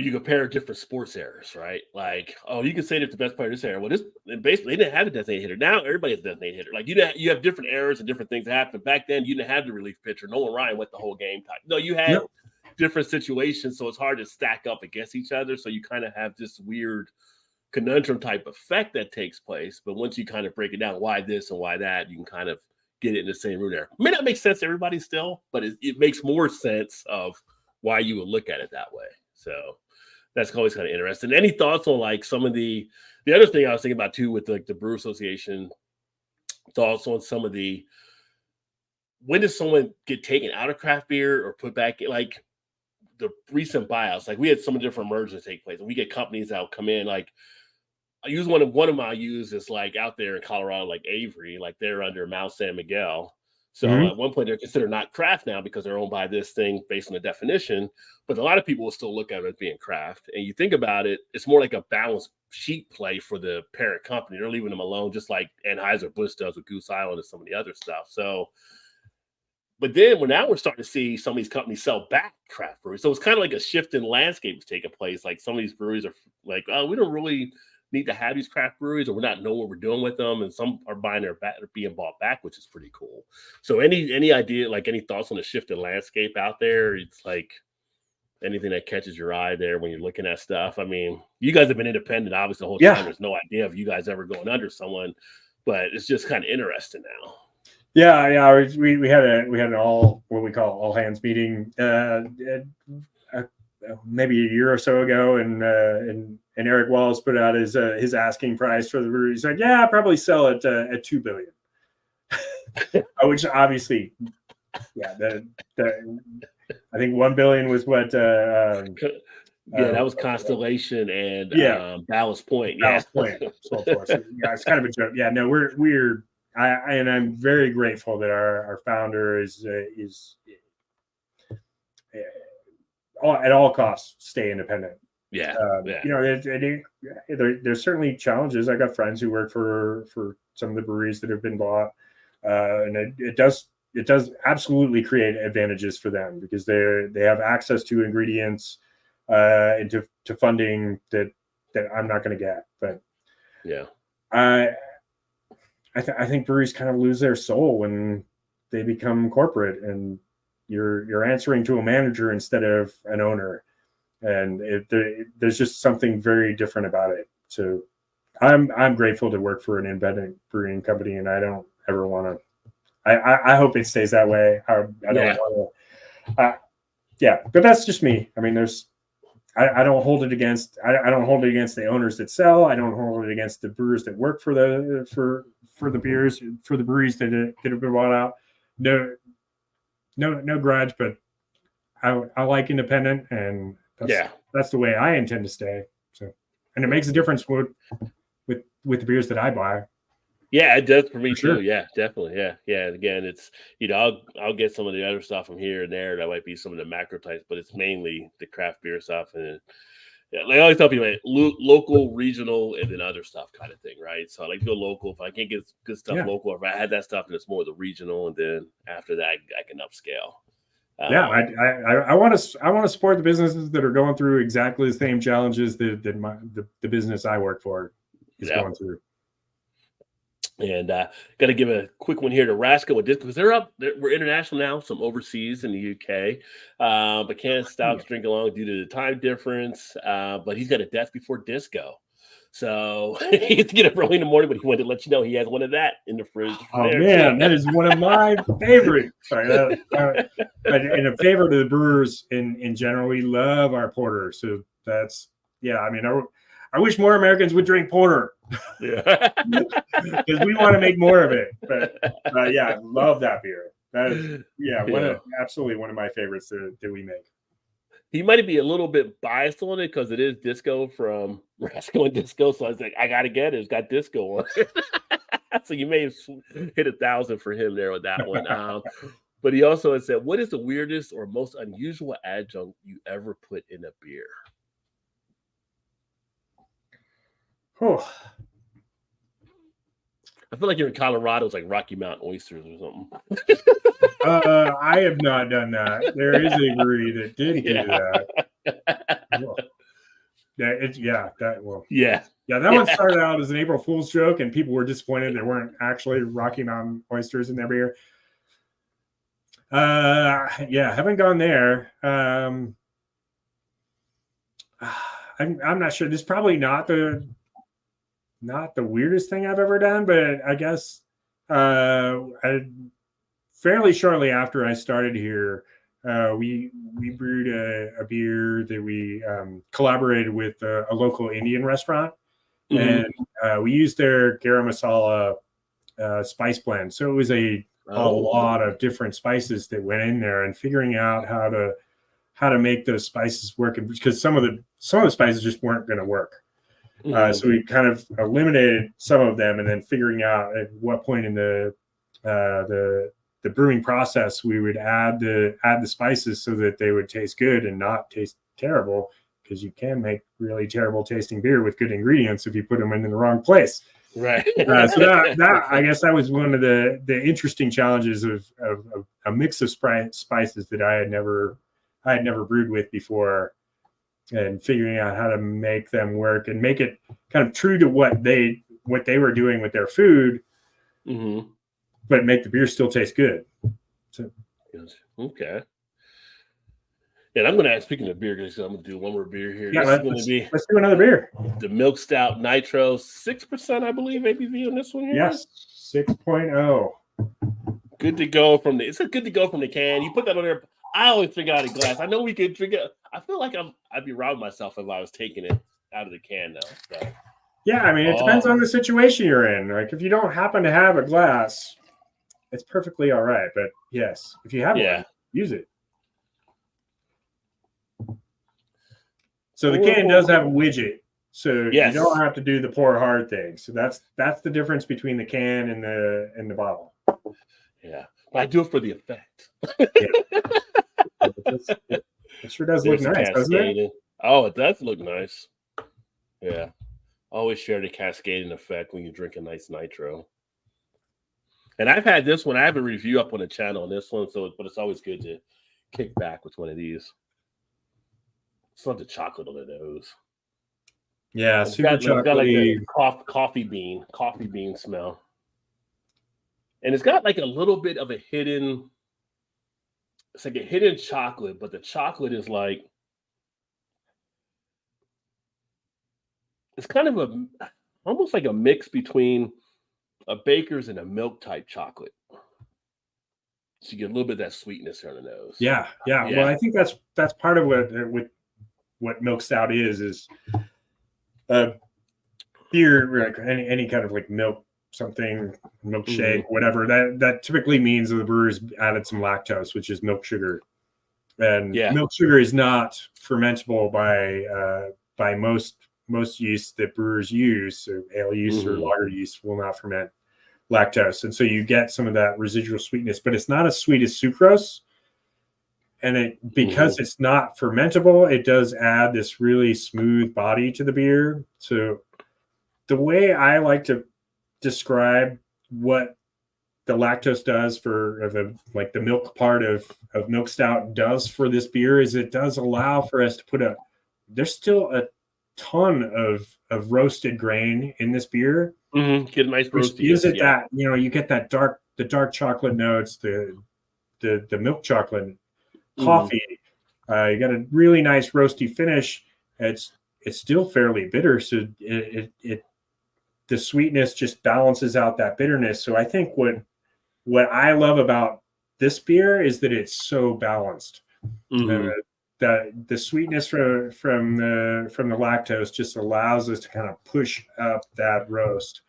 you compare different sports eras, right? Like, oh, you can say that the best player this era. Well, basically they didn't have a designated hitter. Now everybody has a designated hitter. Like, you have different eras and different things that happen. Back then, you didn't have the relief pitcher. Nolan Ryan went the whole game type. No, you had different situations, so it's hard to stack up against each other. So you kind of have this weird conundrum type effect that takes place. But once you kind of break it down, why this and why that, you can kind of get it in the same room there. May not make sense to everybody still, but it makes more sense of why you would look at it that way. So that's always kind of interesting. Any thoughts on like some of the other thing I was thinking about too with like the Brewer Association, thoughts on some of the, when does someone get taken out of craft beer or put back in, like the recent buyouts? Like we had some different mergers take place, and we get companies that will come in. Like I use one of my use is like out there in Colorado, like Avery, like they're under Mount San Miguel. So at one point they're considered not craft now because they're owned by this thing based on the definition. But a lot of people will still look at it as being craft. And you think about it, it's more like a balance sheet play for the parent company. They're leaving them alone, just like Anheuser-Busch does with Goose Island and some of the other stuff. So, but then now we're starting to see some of these companies sell back craft breweries. So it's kind of like a shift in landscape is taking place. Like some of these breweries are like, oh, we don't really need to have these craft breweries, or we're not know what we're doing with them, and some are buying their back, or being bought back, which is pretty cool. So any idea, like any thoughts on the shift in landscape out there? It's like anything that catches your eye there when you're looking at stuff. I mean, you guys have been independent obviously the whole time. There's no idea of you guys ever going under someone, but it's just kind of interesting now. Yeah. We had an all, what we call all hands meeting maybe a year or so ago, and Eric Wallace put out his asking price for the brewery. He's like, yeah, I'll probably sell it at $2 billion, which obviously, yeah, I think $1 billion was what. That was Constellation and Ballast Point. Ballast Point. So yeah, it's kind of a joke. Yeah, no, I'm very grateful that our founder is at all costs stay independent. Yeah. You know, there's certainly challenges. I got friends who work for some of the breweries that have been bought, and it does absolutely create advantages for them because they have access to ingredients and to funding that I'm not going to get. But yeah, I think breweries kind of lose their soul when they become corporate and you're answering to a manager instead of an owner, and there's just something very different about it. So I'm grateful to work for an independent brewing company, and I don't ever want to. I hope it stays that way. I don't want to. Yeah, but that's just me. I mean, I don't hold it against. I don't hold it against the owners that sell. I don't hold it against the brewers that work for the beers, for the breweries that have been bought out. No grudge, but I like independent, and that's the way I intend to stay. So, and it makes a difference with the beers that I buy. Yeah, it does for me sure. too. Yeah, definitely. Yeah. Again, it's, I'll get some of the other stuff from here and there. That might be some of the macro types, but it's mainly the craft beer stuff. And like I always tell people, local, regional, and then other stuff kind of thing, right? So I like to go local. If I can't get good stuff local, if I had that stuff, then it's more the regional, and then after that, I can upscale. I want to support the businesses that are going through exactly the same challenges that the business I work for is going through. And got to give a quick one here to Rascal with this because we're international now, some overseas in the UK, but can't stop drinking along due to the time difference. But he's got a death before disco, so he has to get up early in the morning. But he wanted to let you know he has one of that in the fridge. Oh man, that is one of my favorites. Sorry, but in a favor to the brewers in general, we love our porter. So that's I mean, I wish more Americans would drink porter. Yeah, because we want to make more of it. But love that beer. That is absolutely one of my favorites that we make. He might be a little bit biased on it because it is disco from Rascal and Disco. So I was like, I gotta get it. It's got disco on it. So you may have hit 1,000 for him there with that one. But he also had said, "What is the weirdest or most unusual adjunct you ever put in a beer?" Oh. I feel like you're in Colorado. It's like Rocky Mountain oysters or something. I have not done that. There is a brewery that did do that. Well, that one started out as an April Fool's joke, and people were disappointed there weren't actually Rocky Mountain oysters in their beer. Haven't gone there. I'm not sure. This is probably not the weirdest thing I've ever done, but I guess Fairly shortly after I started here, we brewed a beer that we collaborated with a local Indian restaurant, and we used their garam masala spice blend. So it was a lot of different spices that went in there, and figuring out how to make those spices work, because some of the spices just weren't going to work. So we kind of eliminated some of them, and then figuring out at what point in the brewing process we would add the spices so that they would taste good and not taste terrible, because you can make really terrible tasting beer with good ingredients if you put them in the wrong place. Right. So that I guess that was one of the interesting challenges of a mix of spices that I had never brewed with before, and figuring out how to make them work and make it kind of true to what they were doing with their food, but make the beer still taste good. So, okay. And I'm going to ask, speaking of beer, because I'm going to do one more beer here. Yeah, let's do another beer. The Milk Stout Nitro, 6%, I believe, ABV on this one here. Yes, 6.0. Good to go from the. It's good to go from the can. You put that on there. I always drink out of glass. I know we could drink it. I feel like I'd be robbing myself if I was taking it out of the can though. So. Yeah, I mean, it depends on the situation you're in. Like, if you don't happen to have a glass, it's perfectly all right. But yes, if you have one, use it. So the can does have a widget, so you don't have to do the pour hard thing. So that's the difference between the can and the bottle. Yeah, but I do it for the effect. It sure does look nice, doesn't it? Oh, it does look nice. Yeah, always share the cascading effect when you drink a nice nitro. And I've had this one. I have a review up on the channel on this one, but it's always good to kick back with one of these. It's not the chocolate on the nose. Yeah, super chocolatey. Got like the coffee bean smell. And it's got like a little bit of a hidden, it's like a hidden chocolate, but the chocolate is like, it's kind of almost like a mix between a baker's and a milk type chocolate. So you get a little bit of that sweetness here on the nose. Yeah. Well, I think that's part of what milk stout is beer, like any kind of like milk something, milkshake, whatever. That typically means the brewer's added some lactose, which is milk sugar, and milk sugar is not fermentable by most yeast that brewers use. So ale yeast or lager yeast will not ferment lactose, and so you get some of that residual sweetness, but it's not as sweet as sucrose. And because it's not fermentable, it does add this really smooth body to the beer. So the way I like to describe what the lactose does for the milk part of milk stout does for this beer is it does allow for us to there's still a ton of roasted grain in this beer. Get a nice roast. Gives it that, you get that dark chocolate notes, the milk chocolate, coffee. You got a really nice roasty finish. It's still fairly bitter, so the sweetness just balances out that bitterness. So I think what I love about this beer is that it's so balanced. The sweetness from the lactose just allows us to kind of push up that roast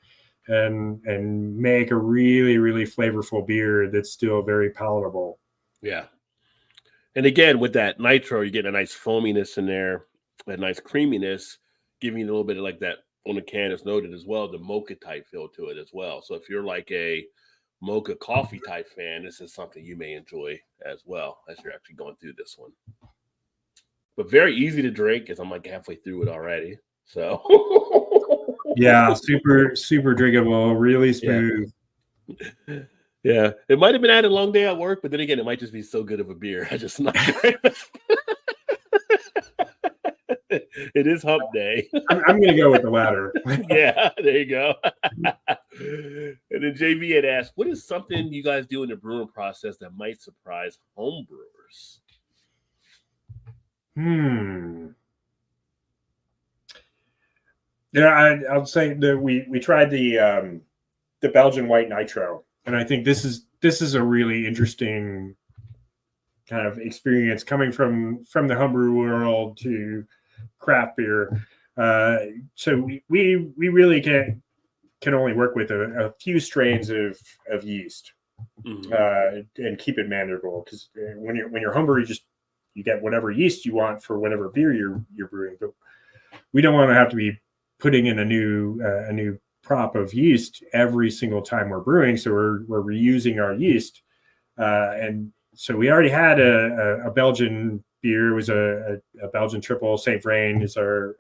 and make a really, really flavorful beer that's still very palatable. Yeah. And again, with that nitro, you get a nice foaminess in there, a nice creaminess, giving you a little bit of like that on the can is noted as well, the mocha type feel to it as well. So if you're like a mocha coffee type fan, this is something you may enjoy as well as you're actually going through this one. But very easy to drink, as I'm like halfway through it already. So yeah, super, super drinkable, really smooth. Yeah, it might have been had a long day at work, but then again, it might just be so good of a beer. I just not. It is hump day. I'm going to go with the latter. Yeah, there you go. And then JV had asked, what is something you guys do in the brewing process that might surprise home brewers? Yeah, I'll say that we tried the Belgian white nitro And I think this is a really interesting kind of experience coming from the homebrew world to craft beer. So we really can only work with a few strains of yeast, and keep it manageable, because when you're homebrew, you get whatever yeast you want for whatever beer you're brewing. But we don't want to have to be putting in a new prop of yeast every single time we're brewing. So we're reusing our yeast, and so we already had a Belgian beer. It was a Belgian triple. St. Vrain is our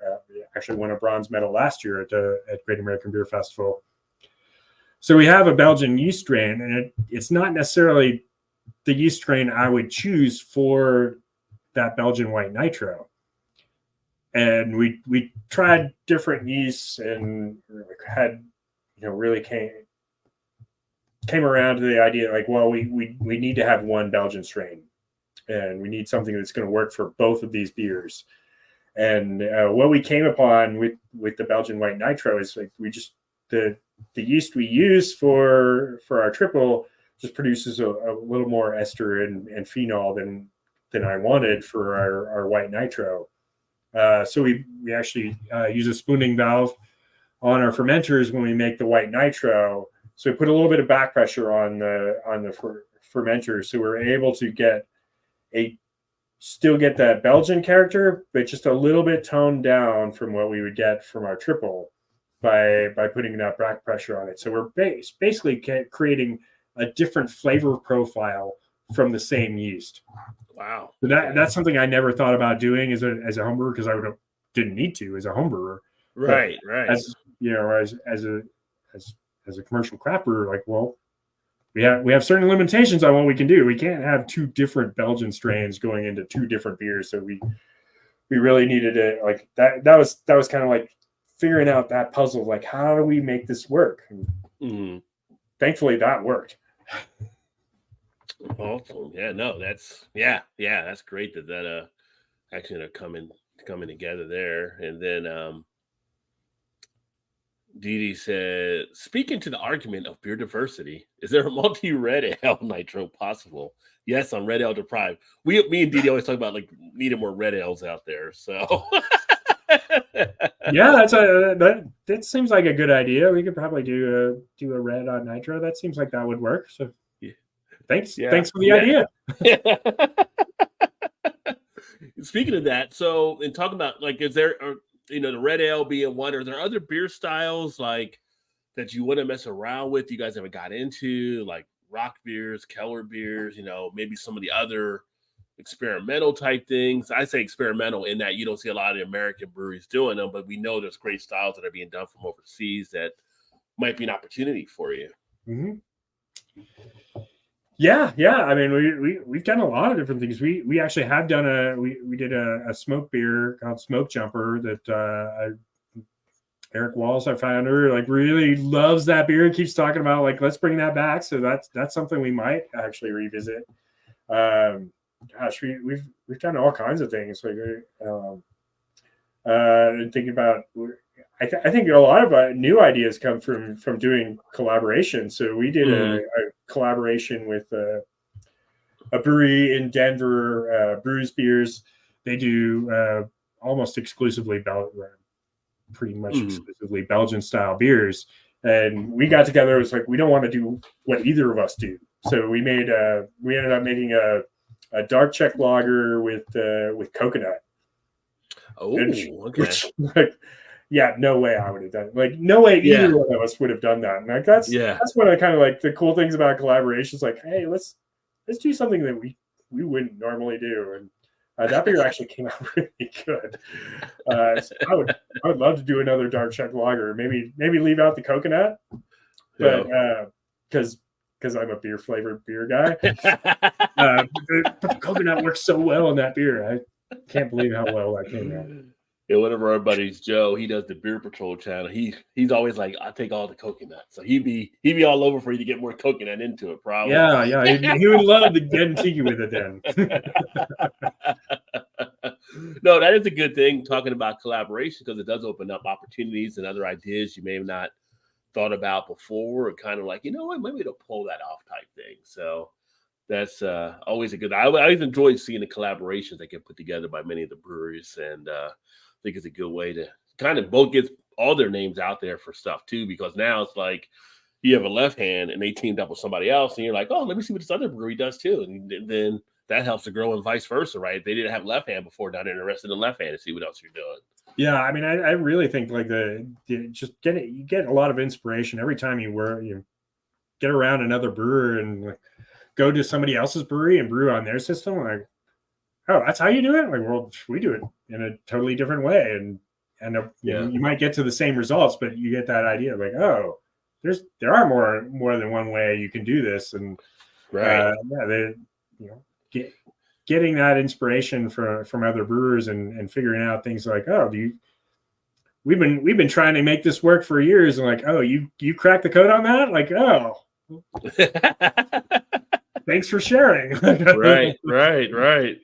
actually won a bronze medal last year at Great American Beer Festival. So we have a Belgian yeast strain, and it's not necessarily the yeast strain I would choose for that Belgian white nitro. And we tried different yeasts and had, really came around to the idea like, well, we need to have one Belgian strain, and we need something that's going to work for both of these beers. And what we came upon with the Belgian white nitro is like the yeast we use for our triple just produces a little more ester and phenol than I wanted for our white nitro. So we actually use a spooning valve on our fermenters when we make the white nitro. So we put a little bit of back pressure on the fermenter, so we're able to still get that Belgian character, but just a little bit toned down from what we would get from our triple by putting that back pressure on it. So we're basically creating a different flavor profile from the same yeast. Wow. So that's something I never thought about doing as a homebrewer, because I didn't need to as a homebrewer. Right. As a commercial craft brewer, like, well, we have certain limitations on what we can do. We can't have two different Belgian strains going into two different beers. So we really needed it. Like that was kind of like figuring out that puzzle, like, how do we make this work? And thankfully that worked. Awesome. Yeah, no, that's great that actually coming together there. And then Didi said, speaking to the argument of beer diversity, is there a multi-red ale nitro possible? Yes, on red ale deprived. Me and Didi always talk about like needing more red ales out there. So yeah, that seems like a good idea. We could probably do a red on nitro. That seems like that would work. So thanks for the idea. Speaking of that, so in talking about like, is there the red ale being one, are there other beer styles like that you want to mess around with, you guys ever got into, like rock beers, Keller beers, maybe some of the other experimental type things? I say experimental in that you don't see a lot of American breweries doing them, but we know there's great styles that are being done from overseas that might be an opportunity for you. Mm-hmm. Yeah. I mean, we've done a lot of different things. We actually have done we did a smoke beer called Smoke Jumper that Eric Walls, our founder, like really loves that beer and keeps talking about like, let's bring that back. So that's something we might actually revisit. Gosh, we've done all kinds of things. Like and thinking about, I think a lot of new ideas come from doing collaboration. So we did a collaboration with a brewery in Denver, Brews Beers. They do almost exclusively pretty much exclusively Belgian style beers. And we got together. It was like, we don't want to do what either of us do. So we ended up making a dark Czech lager with coconut. Oh, okay. Which, like, yeah, no way I would have done it. Like, no way either one of us would have done that. And like that's one of the kind of like the cool things about collaborations. Like, hey, let's do something that we wouldn't normally do. And that beer actually came out really good. So I would love to do another dark Czech lager. Maybe leave out the coconut, but because I'm a beer flavored beer guy. But the coconut works so well in that beer. I can't believe how well that came out. Yeah, one of our buddies, Joe, he does the Beer Patrol channel. He's always like, I'll take all the coconut. So he'd be all over for you to get more coconut into it, probably. Yeah. He would love to get tiki with it then. No, that is a good thing, talking about collaboration, because it does open up opportunities and other ideas you may have not thought about before, or kind of like, you know what, maybe to pull that off type thing. So that's always a good. I always enjoy seeing the collaborations that get put together by many of the breweries, and I think it's a good way to kind of both get all their names out there for stuff too. Because now it's like you have a Left Hand, and they teamed up with somebody else, and you're like, oh, let me see what this other brewery does too, and then that helps to grow, and vice versa, right? If they didn't have Left Hand before, now they're interested in Left Hand to see what else you're doing. Yeah, I mean, I really think like just you get a lot of inspiration every time you get around another brewer and like, go to somebody else's brewery and brew on their system. Like, oh, that's how you do it? Like, well, we do it in a totally different way, and you might get to the same results, but you get that idea like, oh, there are more than one way you can do this, and right, getting that inspiration from other brewers and figuring out things like, oh, we've been trying to make this work for years, and like, oh, you cracked the code on that, like, oh, thanks for sharing. right.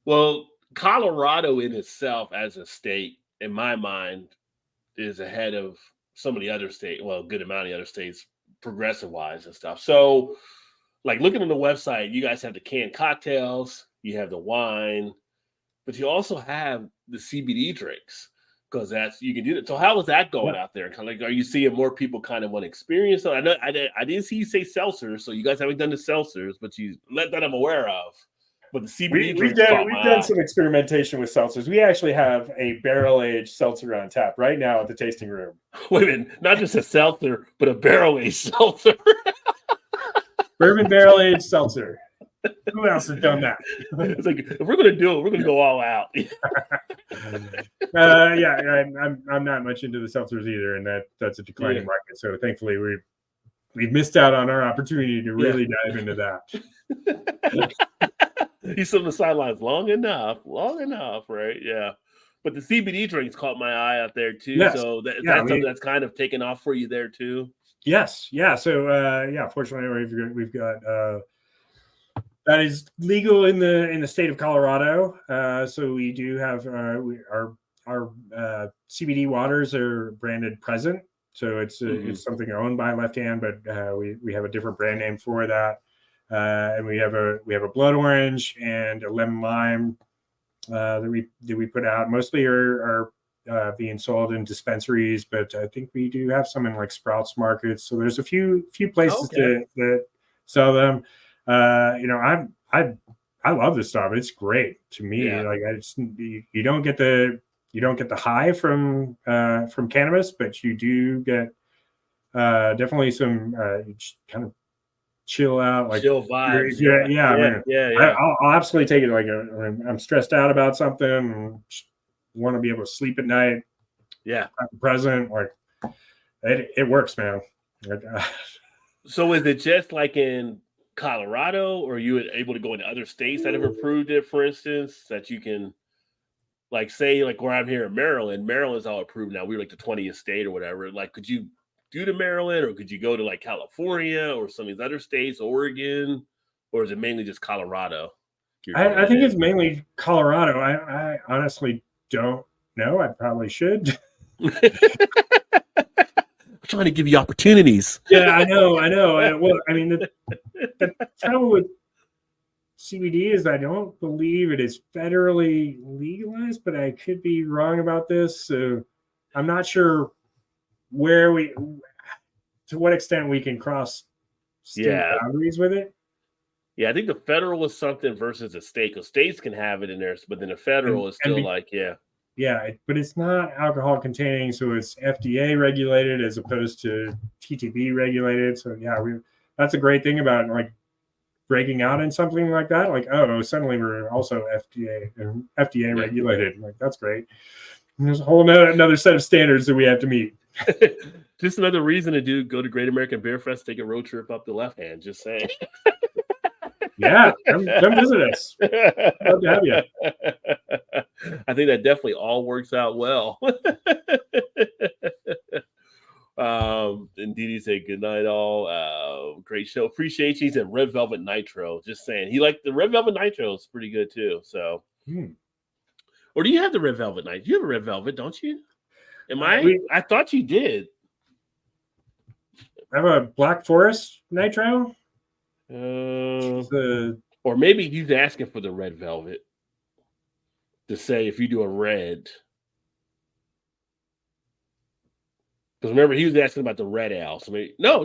Well, Colorado in itself as a state, in my mind, is ahead of some of the other states. Well, a good amount of the other states, progressive wise and stuff. So, like looking on the website, you guys have the canned cocktails, you have the wine, but you also have the CBD drinks, because you can do that. So how is that going out there? Kind of like, are you seeing more people kind of want to experience it? I know I didn't see you say seltzers, so you guys haven't done the seltzers, but you let that I'm aware of. But the CBD we've done some experimentation with seltzers. We actually have a barrel-aged seltzer on tap right now at the tasting room. Wait a minute, not just a seltzer, but a barrel-aged seltzer. Bourbon barrel-aged seltzer. Who else has done that? It's like, if we're going to do it, we're going to go all out. I'm not much into the seltzers either, and that's a declining market. So thankfully, we've missed out on our opportunity to really dive into that. He's on the sidelines long enough, right? Yeah. But the CBD drinks caught my eye out there too. Yes. So that's something that's kind of taken off for you there too. Yes. Yeah. So fortunately we've got that is legal in the state of Colorado. So we do have our CBD waters are branded Present. So it's something owned by Left Hand, but we have a different brand name for that. And we have a blood orange and a lemon lime that we put out. Mostly are being sold in dispensaries, but I think we do have some in like Sprouts markets. So there's a few places that sell them. I love this stuff. It's great to me. Yeah. Like you don't get the high from cannabis, but you do get definitely some kind of chill out, like chill vibes. I'll absolutely take it. Like I'm stressed out about something and want to be able to sleep at night. Yeah, present. Like it works, man. So is it just like in Colorado, or are you able to go into other states that have approved it, for instance, that you can like say like where I'm here in Maryland's all approved now. We're like the 20th state or whatever. Like, could you do to Maryland, or could you go to like California or some of these other states, Oregon, or is it mainly just Colorado? I think it's mainly Colorado. I honestly don't know. I probably should. I'm trying to give you opportunities. Yeah, I know. Well, I mean, the trouble with CBD is I don't believe it is federally legalized, but I could be wrong about this. So I'm not sure to what extent we can cross state boundaries with it. Yeah, I think the federal is something versus a state, because states can have it in there, but then the federal is still but it's not alcohol containing, so it's FDA regulated as opposed to TTB regulated. So that's a great thing about like breaking out in something like that. Like, oh, suddenly we're also FDA regulated. Like, that's great. And there's a whole another set of standards that we have to meet. Just another reason to go to Great American Beer Fest, take a road trip up the Left Hand. Just saying. Yeah, come visit us. Love to have you. I think that definitely all works out well. And Didi said good night all. Great show. Appreciate you. He said Red Velvet Nitro. Just saying. He liked the Red Velvet Nitro. It's pretty good too. So or do you have the Red Velvet Nitro? You have a Red Velvet, don't you? I thought you did. have a Black Forest Nitro. Or maybe he's asking for the red velvet to say if you do a red. Because remember, he was asking about the red ale. So maybe, no,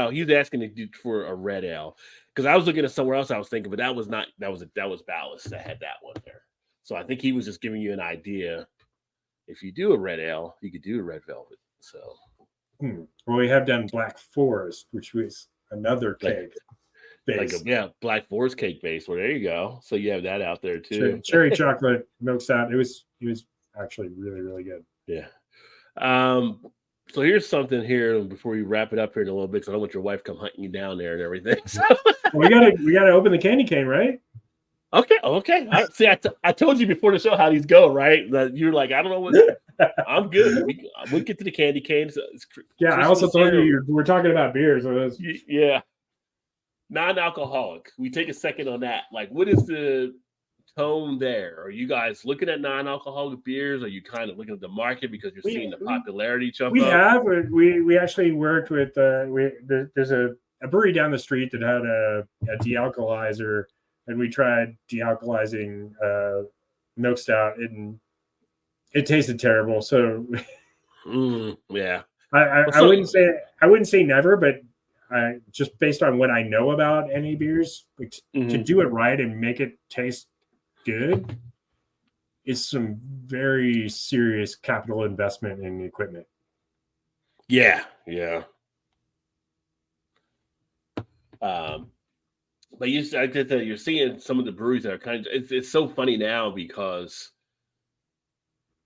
he was asking for a red ale. Because I was looking at somewhere else I was thinking, but that was Ballast that had that one there. So I think he was just giving you an idea. If you do a red ale, you could do a red velvet. So, well, we have done Black Forest, which was another cake base. Black Forest cake base. Well, there you go. So you have that out there too. Cherry chocolate milk stout. It was actually really, really good. Yeah. So here's something here before we wrap it up here in a little bit, because I don't want your wife come hunting you down there and everything. So we gotta open the candy cane, right? Okay. I told you before the show how these go, right? That you're like, I don't know what. I'm good. We'll get to the candy canes. I also told you we're talking about beers. So yeah. Non-alcoholic. We take a second on that. Like, what is the tone there? Are you guys looking at non-alcoholic beers? Are you kind of looking at the market because you're seeing the popularity jump up? We actually worked with there's a brewery down the street that had a de-alcoholizer, and we tried de-alcoholizing milk stout, and it tasted terrible. So yeah, I wouldn't say never, but just based on what I know about NA beers, to do it right and make it taste good is some very serious capital investment in equipment. Yeah. But you're seeing some of the breweries that are kind of. It's so funny now because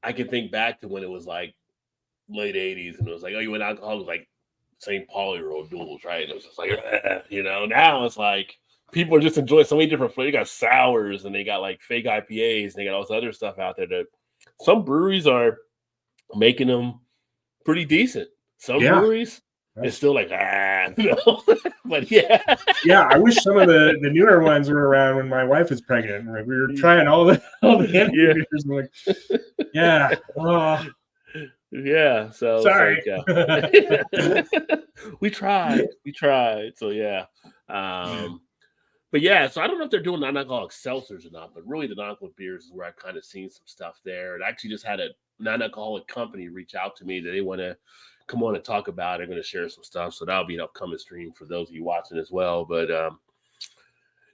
I can think back to when it was like late '80s and it was like, oh, you went alcohol, it was like St. Pauli or O'Doul's, right? And it was just like, now it's like people are just enjoying so many different flavors. They got sours and they got like fake IPAs and they got all this other stuff out there that some breweries are making them pretty decent. Some breweries, it's still like, but yeah. I wish some of the newer ones were around when my wife was pregnant. We were trying all the beers. Like, yeah. So sorry. We tried. So yeah. But yeah, so I don't know if they're doing non-alcoholic seltzers or not, but really the non-alcoholic beers is where I've kind of seen some stuff there. And I actually just had a non-alcoholic company reach out to me that they want to come on and talk about. They're going to share some stuff. So that'll be an upcoming stream for those of you watching as well. But,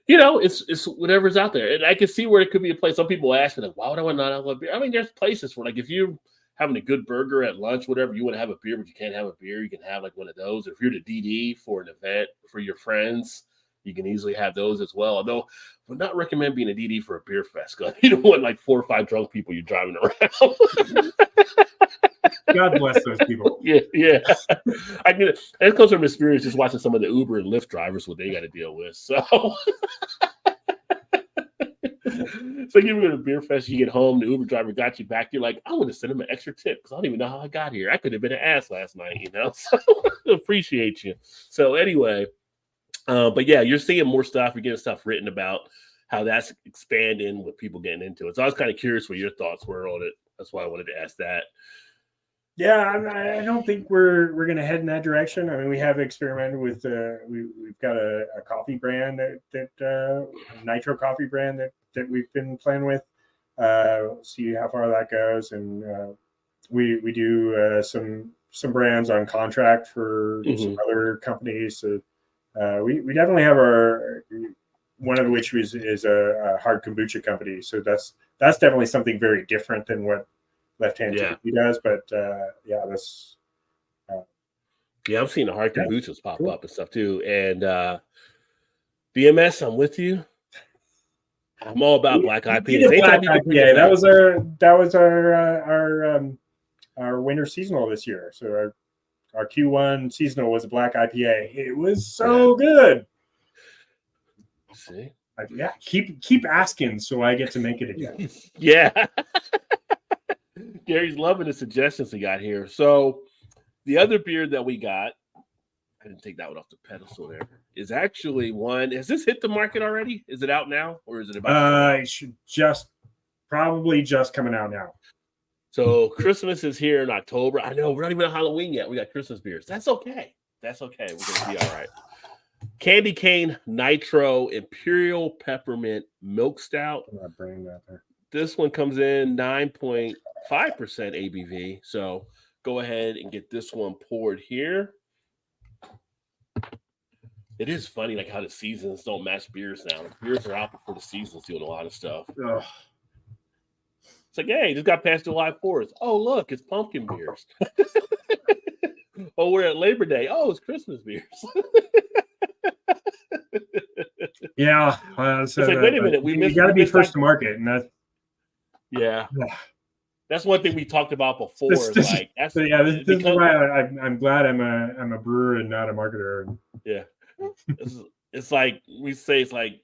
it's whatever's out there. And I can see where it could be a place. Some people ask me, like, why would I want non-alcoholic beer? I mean, there's places for, like, if you're having a good burger at lunch, whatever, you want to have a beer, but you can't have a beer, you can have, like, one of those. If you're the DD for an event for your friends, you can easily have those as well. Although I would not recommend being a DD for a beer fest because you don't want like 4 or 5 drunk people you're driving around. God bless those people. Yeah. I get it. It comes from experience just watching some of the Uber and Lyft drivers, what they got to deal with. So you go to a beer fest, you get home, the Uber driver got you back. You're like, I want to send him an extra tip because I don't even know how I got here. I could have been an ass last night, So appreciate you. So anyway. But yeah, you're seeing more stuff. You're getting stuff written about how that's expanding with people getting into it. So I was kind of curious what your thoughts were on it. That's why I wanted to ask that. Yeah, I don't think we're going to head in that direction. I mean, we have experimented with we've got a coffee brand that Nitro coffee brand that we've been playing with. See how far that goes, and we do some brands on contract for some other companies. So we definitely have one of which is a hard kombucha company. So that's definitely something very different than what Left Hand does. But that's. I've seen the hard kombuchas pop up and stuff too. And BMS, I'm with you. I'm all about black IPAs. Black IPA. That was our winter seasonal this year. So our Q1 seasonal was a black IPA. It was so good. See? Keep asking so I get to make it again. Yeah. Gary's loving the suggestions we got here. So the other beer that we got, I didn't take that one off the pedestal there, is actually one. Has this hit the market already? Is it out now? Or is it about? It should probably just coming out now. So Christmas is here in October. I know we're not even on Halloween yet. We got Christmas beers. That's okay. That's okay. We're gonna be all right. Candy Cane Nitro Imperial Peppermint Milk Stout. I'm not bringing that there. This one comes in 9.5% ABV. So go ahead and get this one poured here. It is funny, like how the seasons don't match beers now. Like, beers are out before the season's doing a lot of stuff. Ugh. It's like, hey, just got past July 4th. Oh, look, it's pumpkin beers. Oh, we're at Labor Day. Oh, it's Christmas beers. Yeah, so it's like, wait a minute, you got to be first to market, and that's yeah. That's one thing we talked about before. This is why I'm glad I'm a brewer and not a marketer. Yeah, it's like we say, it's like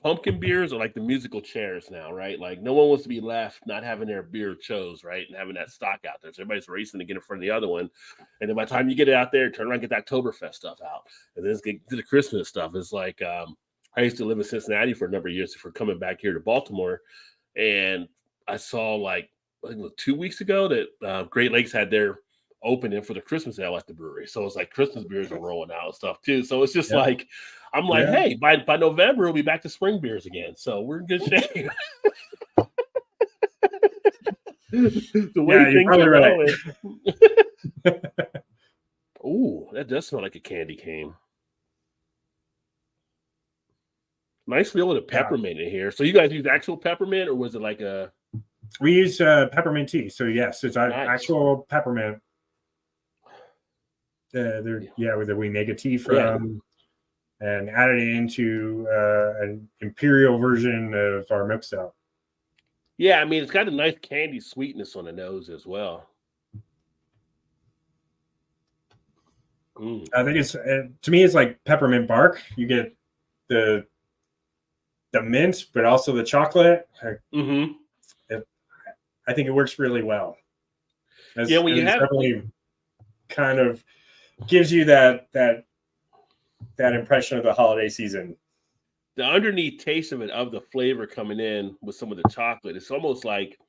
pumpkin beers are like the musical chairs now, right? Like no one wants to be left not having their beer chose, right, and having that stock out there. So everybody's racing to get in front of the other one, and then by the time you get it out there, turn around, get the Oktoberfest stuff out, and then get to the Christmas stuff. It's like I used to live in Cincinnati for a number of years before coming back here to Baltimore, and I saw like I think it was 2 weeks ago that Great Lakes had their opening for the Christmas ale at the brewery. So it's like Christmas beers are rolling out and stuff too. So it's just like, I'm like, hey, by November, we'll be back to spring beers again. So we're in good shape. The way things are going. Ooh, that does smell like a candy cane. Nice feel of the peppermint in here. So you guys use actual peppermint, or was it like a... We use peppermint tea. So yes, it's actual peppermint. We make a tea from and add it into an imperial version of our milk stout. Yeah, I mean, it's got a nice candy sweetness on the nose as well. I think it's to me, it's like peppermint bark. You get the mint, but also the chocolate. I think it works really well. When you have definitely kind of gives you that impression of the holiday season. The underneath taste of it, of the flavor coming in with some of the chocolate, it's almost like,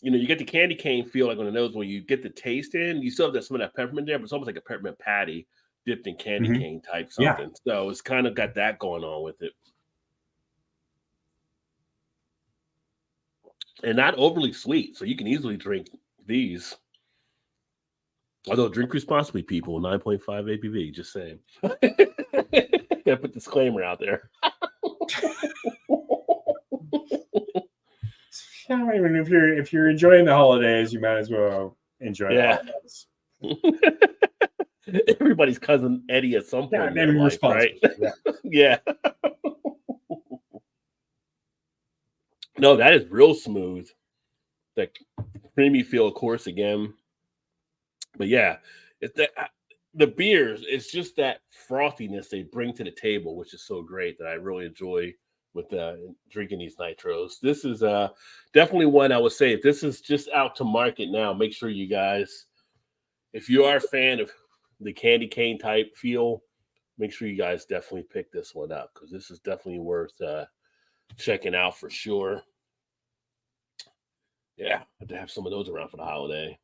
you get the candy cane feel like on the nose when you get the taste in. You still have some of that peppermint there, but it's almost like a peppermint patty dipped in candy cane type something. So it's kind of got that going on with it. And not overly sweet, so you can easily drink these. Although drink responsibly, people. 9.5 ABV, just saying. Gotta put disclaimer out there. I mean, if you're enjoying the holidays, you might as well enjoy the holidays. Everybody's cousin Eddie at some point in their life, right? Yeah. No, that is real smooth. That creamy feel, of course, again. But yeah, it's the beers, it's just that frothiness they bring to the table, which is so great that I really enjoy with drinking these nitros. This is definitely one I would say, if this is just out to market now, make sure you guys, if you are a fan of the candy cane type feel, make sure you guys definitely pick this one up, because this is definitely worth checking out for sure. Yeah, I have to have some of those around for the holiday.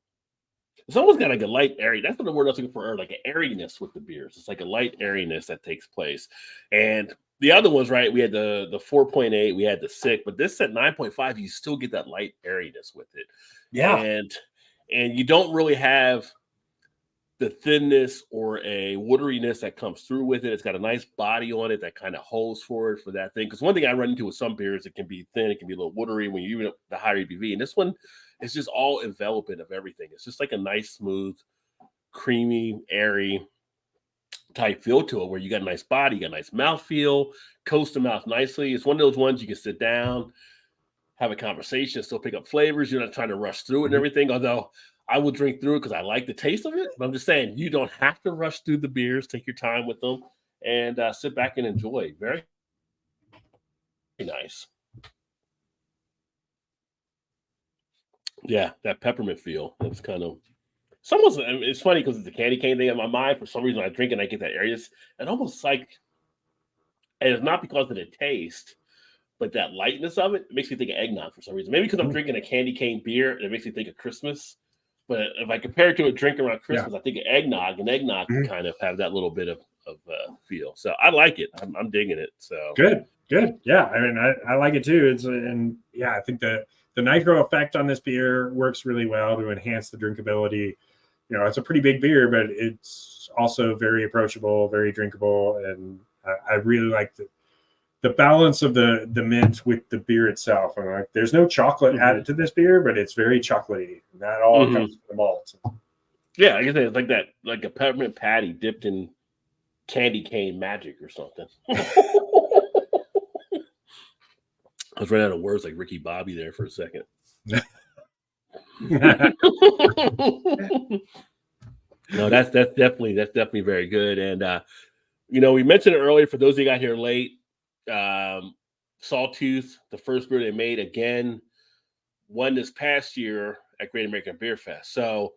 It's almost got like a light airy. That's what the word I was looking for, like an airiness with the beers. It's like a light airiness that takes place. And the other ones, right? We had the 4.8, we had the 6, but this at 9.5, you still get that light airiness with it. Yeah. And you don't really have the thinness or a wateriness that comes through with it. It's got a nice body on it that kind of holds forward for that thing. Because one thing I run into with some beers, it can be thin, it can be a little watery when you even up the higher ABV. And this one is just all enveloping of everything. It's just like a nice, smooth, creamy, airy type feel to it, where you got a nice body, you got a nice mouth feel, coats the mouth nicely. It's one of those ones you can sit down, have a conversation, still pick up flavors. You're not trying to rush through it and everything, although I will drink through it because I like the taste of it. But I'm just saying, you don't have to rush through the beers. Take your time with them and sit back and enjoy. Very nice. Yeah, that peppermint feel. It's kind of it's funny because it's a candy cane thing in my mind. For some reason, I drink and I get that area. And almost like, and it's not because of the taste, but that lightness of it makes me think of eggnog for some reason. Maybe because I'm drinking a candy cane beer and it makes me think of Christmas. But if I compare it to a drink around Christmas, I think of eggnog, and eggnog can kind of have that little bit of feel. So I like it. I'm digging it. So good. Yeah, I mean, I like it too. I think the nitro effect on this beer works really well to enhance the drinkability. You know, it's a pretty big beer, but it's also very approachable, very drinkable, and I really like the balance of the mint with the beer itself. And like, there's no chocolate added to this beer, but it's very chocolatey. And that all comes from the malt. Yeah, I guess it's like that, like a peppermint patty dipped in candy cane magic or something. I was running out of words like Ricky Bobby there for a second. No, that's definitely very good. And you know, we mentioned it earlier for those of you got here late. Sawtooth, the first beer they made, again, won this past year at Great American Beer Fest. So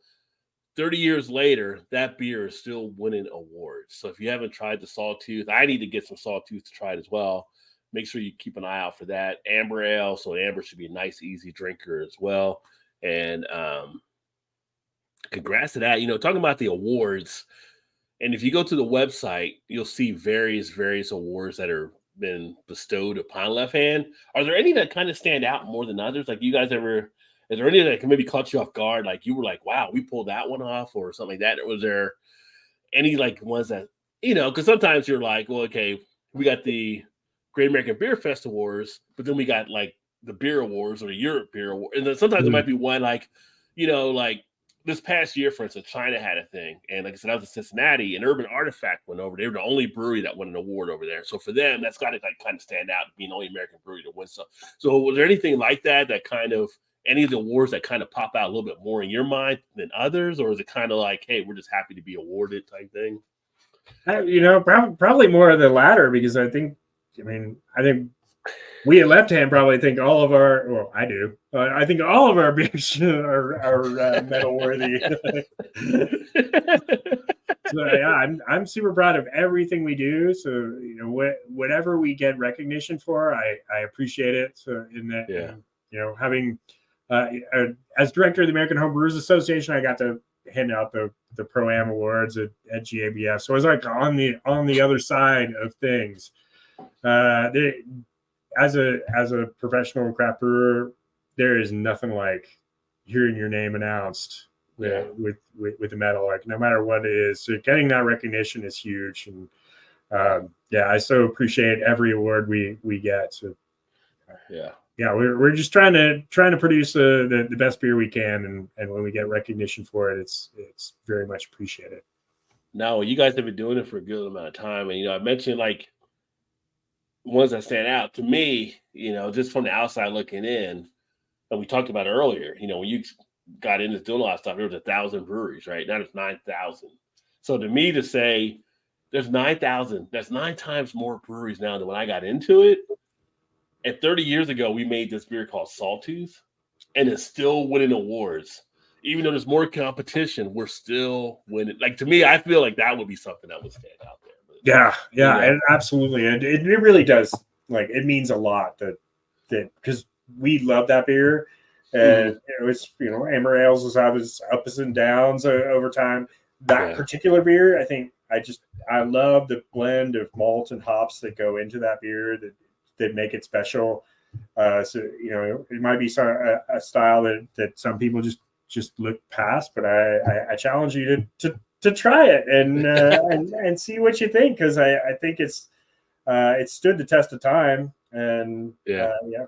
30 years later, that beer is still winning awards. So if you haven't tried the Sawtooth, I need to get some Sawtooth to try it as well. Make sure you keep an eye out for that. Amber ale, so amber should be a nice, easy drinker as well. And congrats to that. You know, talking about the awards, and if you go to the website, you'll see various awards that are been bestowed upon Left Hand. Are there any that kind of stand out more than others? Like, you guys ever, is there any that can maybe caught you off guard? Like, you were like, wow, we pulled that one off, or something like that? Or was there any like ones that, you know, because sometimes you're like, well, okay, we got the Great American Beer Fest Awards, but then we got like the Beer Awards or the Europe Beer Award. And then sometimes it might be one like, you know, like this past year, for instance, China had a thing. And like I said, I was in Cincinnati, and Urban Artifact went over. They were the only brewery that won an award over there. So for them, that's got to like kind of stand out, being the only American brewery to win. So was there anything like that kind of, any of the awards that kind of pop out a little bit more in your mind than others? Or is it kind of like, hey, we're just happy to be awarded type thing? You know, probably more of the latter, because I think we at Left Hand probably think all of our, well, I do. I think all of our beers are medal worthy. So yeah, I'm super proud of everything we do. So, you know, whatever we get recognition for, I appreciate it. So in that, you know, having as director of the American Home Brewers Association, I got to hand out the Pro-Am awards at GABF. So I was like on the other side of things. As a professional craft brewer, there is nothing like hearing your name announced with the medal. Like, no matter what it is, so getting that recognition is huge. And I so appreciate every award we get. So we're just trying to produce the best beer we can, and when we get recognition for it, it's very much appreciated. No, you guys have been doing it for a good amount of time, and you know, I mentioned like ones that stand out to me, you know, just from the outside looking in, and we talked about earlier, you know, when you got into doing a lot of stuff, there was 1,000 breweries, right? Now it's 9,000. So to me, to say there's 9,000, that's 9 times more breweries now than when I got into it. And 30 years ago, we made this beer called Sawtooth, and it's still winning awards. Even though there's more competition, we're still winning. Like, to me, I feel like that would be something that would stand out there. Yeah, absolutely. And it really does. Like, it means a lot that because we love that beer, and it was, you know, amber ales was have its ups and downs over time. That particular beer, I think I love the blend of malt and hops that go into that beer that make it special. So, you know, it might be a style that some people just look past, but I challenge you to try it and see what you think, because I think it's stood the test of time, and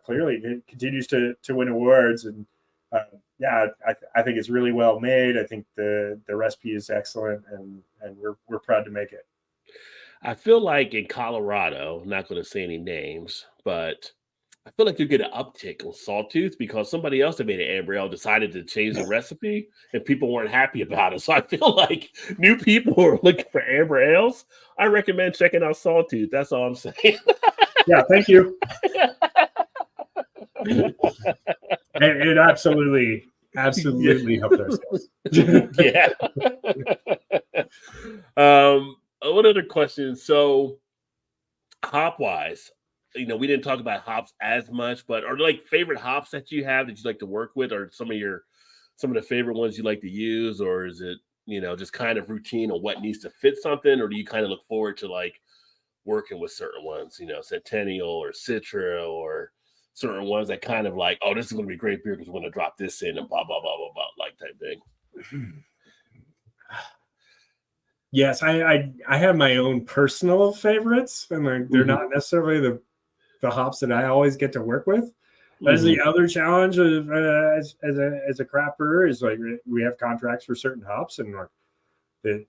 clearly it continues to win awards, and I think it's really well made. I think the recipe is excellent, and we're proud to make it. I feel like in Colorado, I'm not going to say any names, but I feel like you get an uptick on Sawtooth because somebody else that made an amber ale decided to change the recipe, and people weren't happy about it. So I feel like new people are looking for amber ales. I recommend checking out Sawtooth. That's all I'm saying. Yeah, thank you. It absolutely helped ourselves. Yeah. One other question. So, hop wise, we didn't talk about hops as much, but are there like favorite hops that you have that you like to work with, or some of the favorite ones you like to use, or is it just kind of routine on what needs to fit something, or do you kind of look forward to like working with certain ones, Centennial or Citra or certain ones that kind of like, oh, this is going to be great beer because we're going to drop this in and blah blah blah blah blah, like that thing. Yes, I have my own personal favorites, and they're not necessarily the hops that I always get to work with. That's the other challenge of as a craft brewer is like we have contracts for certain hops, and that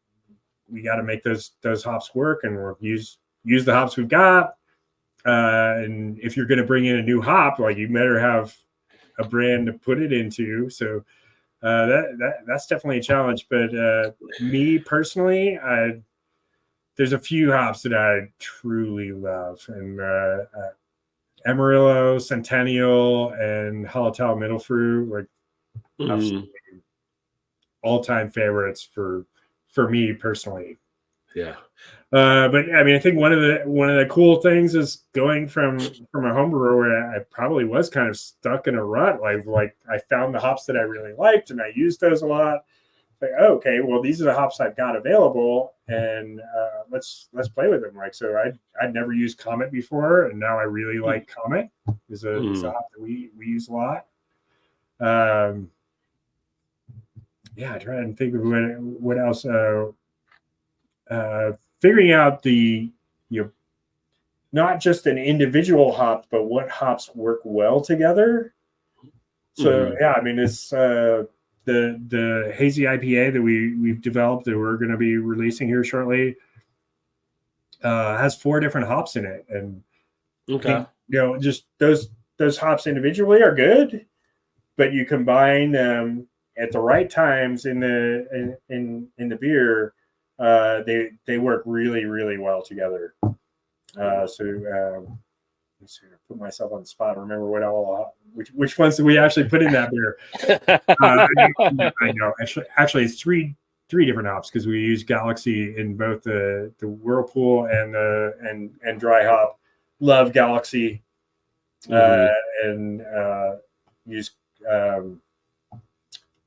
we got to make those hops work, and we'll use the hops we've got. And if you're going to bring in a new hop, like you better have a brand to put it into. So that's definitely a challenge. But me personally, there's a few hops that I truly love, and Amarillo, Centennial, and Hallertau Middle Fruit, like all-time favorites for me personally. Yeah. But I mean, I think one of the cool things is going from a home brewer where I probably was kind of stuck in a rut. Like I found the hops that I really liked, and I used those a lot. Like, oh, okay, well, these are the hops I've got available, and let's play with them. Like, so I'd never used Comet before, and now I really like Comet. It's a hop that we use a lot. Yeah, I try and think of what else. Figuring out not just an individual hop, but what hops work well together. So yeah, I mean, it's the hazy IPA that we've developed that we're going to be releasing here shortly has 4 different hops in it, and just those hops individually are good, but you combine them at the right times in the beer. They work really, really well together. Let's see, put myself on the spot. Remember which ones did we actually put in that beer? I know. Actually, it's three different hops because we use Galaxy in both the Whirlpool and dry hop. Love Galaxy, and use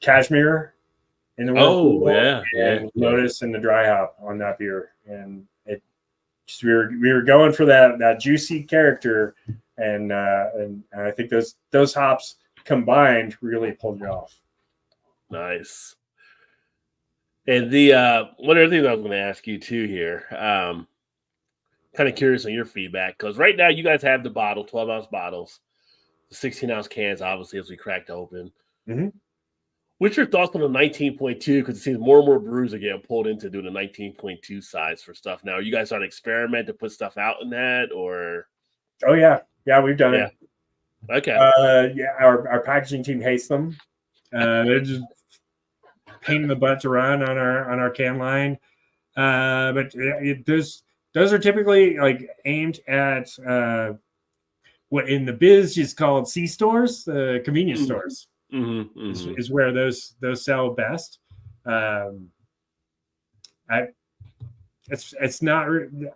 Cashmere in the Whirlpool, and Lotus in the dry hop on that beer, and it just we were going for that juicy character, and I think those hops combined really pulled it off. Nice. And the one other thing I was going to ask you too here, kind of curious on your feedback, because right now you guys have the 12-ounce bottles, the 16-ounce cans, obviously, as we cracked open. What's your thoughts on the 19.2? Because it seems more and more brewers are getting pulled into doing the 19.2 size for stuff now. Are you guys starting to experiment to put stuff out in that, or? Oh yeah, we've done it. Okay. Our packaging team hates them. They're just pain in the butt to run on our can line. But those are typically like aimed at what in the biz is called C stores, convenience stores. Is where those sell best. It's not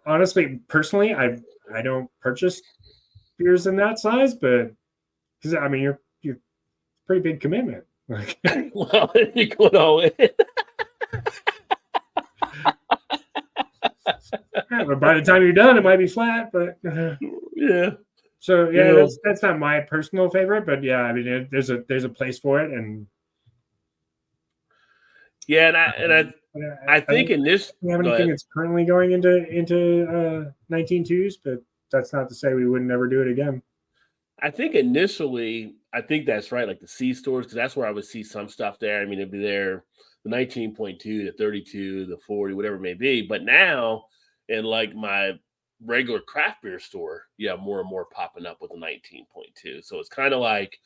honestly, personally, I don't purchase beers in that size, but because I mean you're pretty big commitment. Well, you're going all in. Yeah, but by the time you're done, it might be flat. But yeah. So yeah, that's not my personal favorite, but yeah, I mean, there's a place for it, and yeah, I think in this we have anything that's currently going into 19.2s, but that's not to say we would never do it again. I think initially, I think that's right, like the C stores, because that's where I would see some stuff there. I mean, it'd be there, the 19.2, the 32, the 40, whatever it may be. But now, in like my regular craft beer store, you have more and more popping up with the 19.2. So it's kind of like,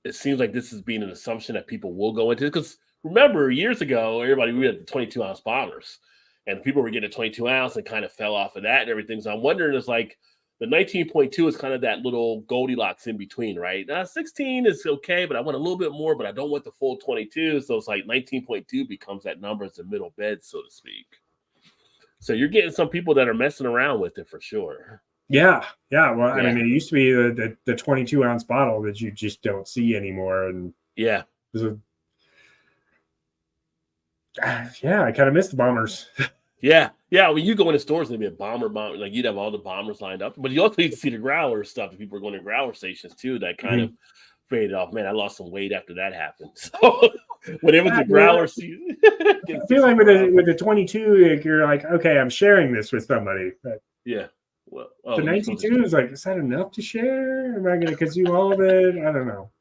it seems like this is being an assumption that people will go into it. Because remember, years ago, we had the 22-ounce bottlers, and people were getting a 22 ounce and kind of fell off of that and everything. So I'm wondering, it's like the 19.2 is kind of that little Goldilocks in between, right? 16 is okay, but I want a little bit more, but I don't want the full 22. So it's like 19.2 becomes that number as the middle bed, so to speak. So you're getting some people that are messing around with it for sure. Yeah. Well, I Yeah. mean, it used to be the 22-ounce bottle that you just don't see anymore, and Yeah. I kind of miss the bombers. Yeah. When you go into stores, there'd be a bomber, like you'd have all the bombers lined up, but you also used to see the growler stuff. People were going to growler stations too. That kind of faded off. Man, I lost some weight after that happened. So when it was the growler season, I feel like with the 22, you're like, okay, I'm sharing this with somebody. But yeah. Well, the 92 is like, is that enough to share? Am I going to consume all of it? I don't know.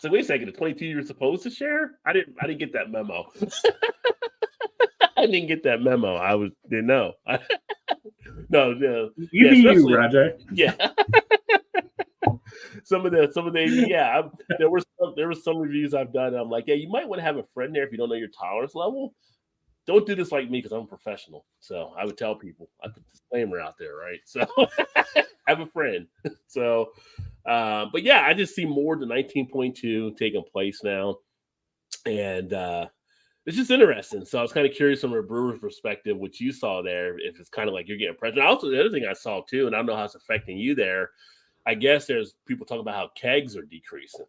So wait a second, the 22 you're supposed to share? I didn't get that memo. I didn't get that memo. Didn't know. No. You be you, Roger. Yeah. Some of the there were some reviews I've done. I'm like, yeah, you might want to have a friend there if you don't know your tolerance level. Don't do this like me because I'm a professional. So I would tell people, I put a disclaimer out there, right? So have a friend. So, but yeah, I just see more than 19.2 taking place now, and it's just interesting. So I was kind of curious from a brewer's perspective, what you saw there, if it's kind of like you're getting pressure. Also, the other thing I saw too, and I don't know how it's affecting you there. I guess there's people talking about how kegs are decreasing.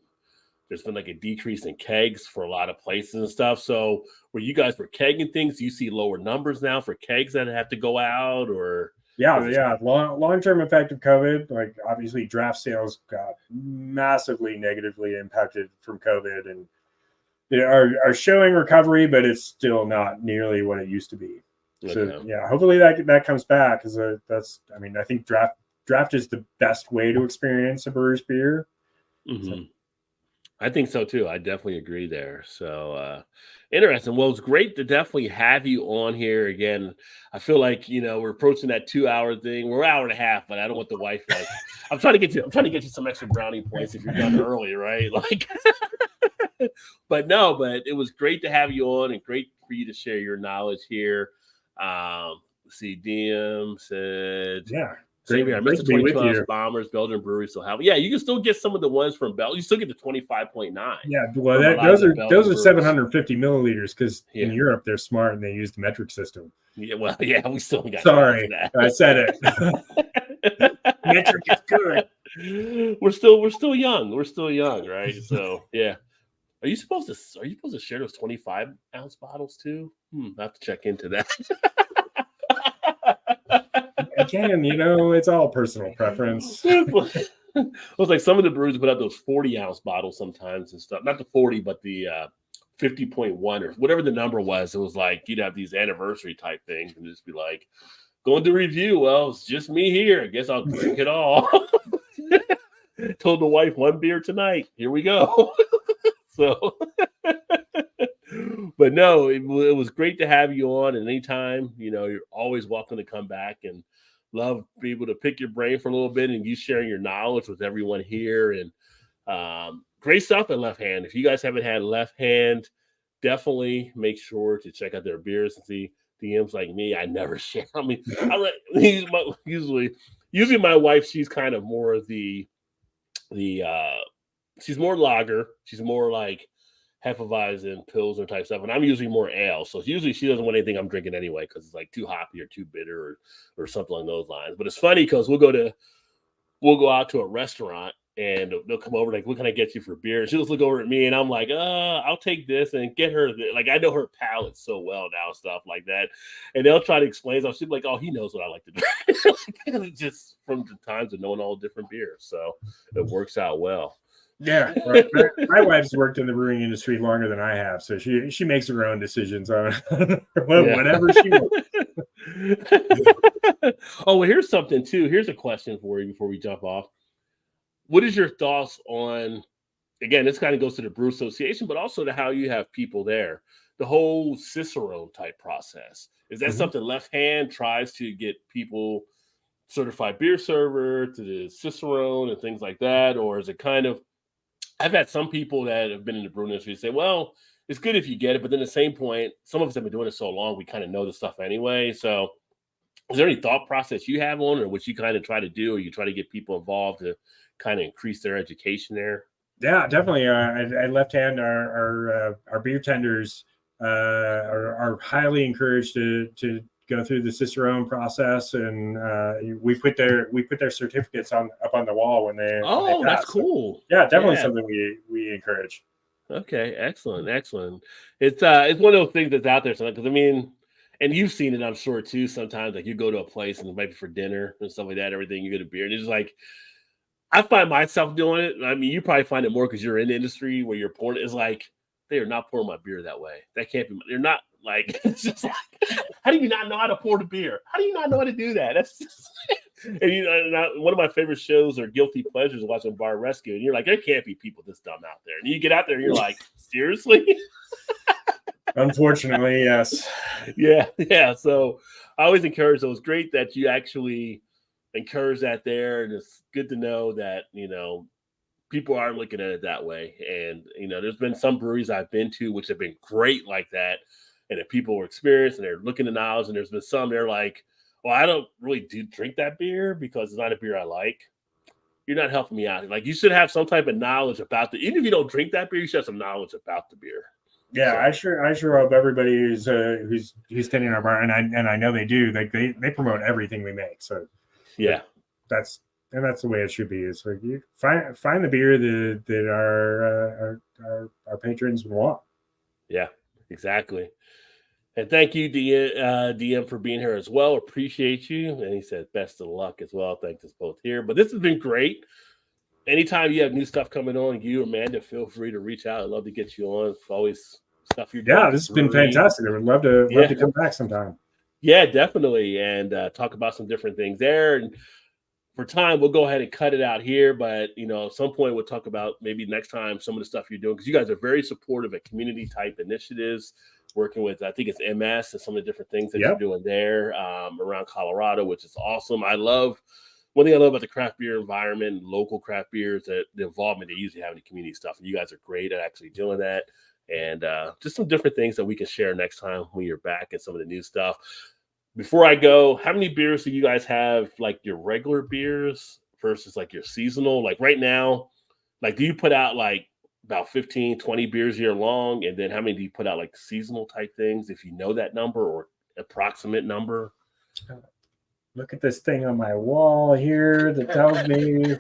There's been like a decrease in kegs for a lot of places and stuff. So where you guys were kegging things, do you see lower numbers now for kegs that have to go out, or? Yeah. Long-term effect of COVID, like obviously draft sales got massively negatively impacted from COVID, and they are showing recovery, but it's still not nearly what it used to be. Okay. So yeah, hopefully that comes back, because I think draft is the best way to experience a brewer's beer. Mm-hmm. So. I think so too. I definitely agree there. So interesting. Well, it's great to definitely have you on here again. I feel like we're approaching that 2-hour thing. We're an hour and a half, but I don't want the wife like. I'm trying to get you some extra brownie points if you're done early, right? Like, but it was great to have you on, and great for you to share your knowledge here. See, DM said, yeah. Same here. I missed the 22-ounce bombers, Belgian breweries still have. Yeah, you can still get some of the ones from Belgium. You still get the 25.9. Yeah, well, those are 750 milliliters, because in Europe they're smart and they use the metric system. Yeah, well, yeah, we still got. Sorry, that. I said it. Metric is good. We're still young. We're still young, right? So yeah. Are you supposed to share those 25-ounce bottles too? I have to check into that. Again, it's all personal preference. It was like some of the breweries put out those 40-ounce bottles sometimes and stuff. Not the 40, but the 50.1 or whatever the number was. It was like you'd have these anniversary type things and just be like, going to review. Well, it's just me here. I guess I'll drink it all. Told the wife, 1 beer tonight. Here we go. So, but no, it was great to have you on. And anytime, you're always welcome to come back, and love be able to pick your brain for a little bit and you sharing your knowledge with everyone here. And great stuff at Left Hand. If you guys haven't had Left Hand, definitely make sure to check out their beers and see. DMs like me, I never share. I mean, usually my wife, she's kind of more of the she's more lager. She's more like Hefeweizen, Pilsner type stuff. And I'm usually more ale. So usually she doesn't want anything I'm drinking anyway because it's like too hoppy or too bitter or something along those lines. But it's funny because we'll go out to a restaurant and they'll come over like, what can I get you for beer? And she'll just look over at me and I'm like, I'll take this and get her. Like, I know her palate so well now, stuff like that. And they'll try to explain stuff. She'll be like, oh, he knows what I like to drink. Just from the times of knowing all different beers. So it works out well. Yeah, right. My wife's worked in the brewing industry longer than I have, so she makes her own decisions on whatever she wants. Oh, well, here's something too. Here's a question for you before we jump off. What is your thoughts on? Again, this kind of goes to the Brew Association, but also to how you have people there. The whole Cicerone type process. Is that something Left Hand tries to get people certified beer server to the Cicerone and things like that, or is it kind of? I've had some people that have been in the brewing industry say, well, it's good if you get it. But then at the same point, some of us have been doing it so long, we kind of know the stuff anyway. So is there any thought process you have on, or what you kind of try to do, or you try to get people involved to kind of increase their education there? Yeah, definitely. At Left Hand, our beer tenders are highly encouraged to go through the Cicerone process, and we put their certificates up on the wall when they Oh, that's pass. So, cool. yeah, definitely Yeah. something we encourage. Okay, excellent. It's one of those things that's out there sometimes, because I mean, and you've seen it, I'm sure too. Sometimes like you go to a place and it might be for dinner and stuff like that, everything, you get a beer, and it's like I find myself doing it. I mean, you probably find it more because you're in the industry where you're pouring. It's like they are not pouring my beer that way. That can't be. They're not like. It's just like, how do you not know how to pour the beer? How do you not know how to do that? That's just. And one of my favorite shows are guilty pleasures watching Bar Rescue, and you're like, there can't be people this dumb out there. And you get out there, and you're like, seriously? Unfortunately, yes. Yeah. So I always encourage those. Great that you actually encourage that there, and it's good to know that people are looking at it that way. And there's been some breweries I've been to which have been great like that, and that people are experienced and they're looking at knowledge. And there's been some they're like, well, I don't really drink that beer because it's not a beer I like. You're not helping me out. Like, you should have some type of knowledge about even if you don't drink that beer, you should have some knowledge about the beer. Yeah, so. I sure hope everybody who's standing in our bar, and I know they do. They promote everything we make. So yeah, that's the way it should be. It's like you find the beer that our patrons want. Yeah, exactly. And thank you, DM, for being here as well. Appreciate you. And he said, best of luck as well. Thanks us both here. But this has been great. Anytime you have new stuff coming on, you, Amanda, feel free to reach out. I'd love to get you on. It's always stuff you're doing. Yeah, this has been fantastic. I would love to come back sometime. Yeah, definitely. And talk about some different things there. And for time, we'll go ahead and cut it out here. But, at some point, we'll talk about maybe next time some of the stuff you're doing, because you guys are very supportive of community type initiatives, working with, I think it's MS and some of the different things that you're doing there around Colorado, which is awesome. One thing I love about the craft beer environment, local craft beers, that the involvement they usually have in the community stuff. And you guys are great at actually doing that. And just some different things that we can share next time when you're back and some of the new stuff. Before I go, how many beers do you guys have, like your regular beers versus like your seasonal? Like right now, like do you put out like about 15, 20 beers year long? And then how many do you put out like seasonal type things, if you know that number or approximate number? Look at this thing on my wall here that tells me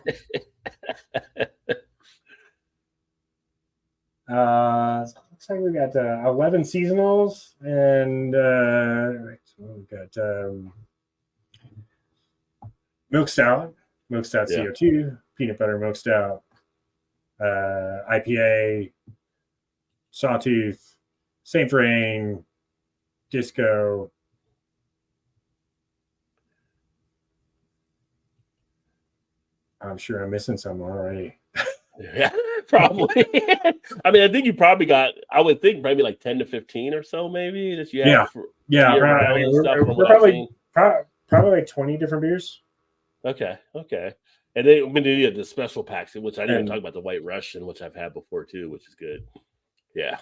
looks like we got 11 seasonals, and we got milk stout CO2, peanut butter milk stout, IPA, Sawtooth, Saint Vrain, Disco. I'm sure I'm missing some already. Yeah, probably. I mean, I think you probably got, I would think maybe like 10 to 15 or so, maybe that you have. I mean, we're probably like 20 different beers. Okay. And then when they did the special packs, which I didn't even talk about, the White Russian, which I've had before too, which is good. Yeah.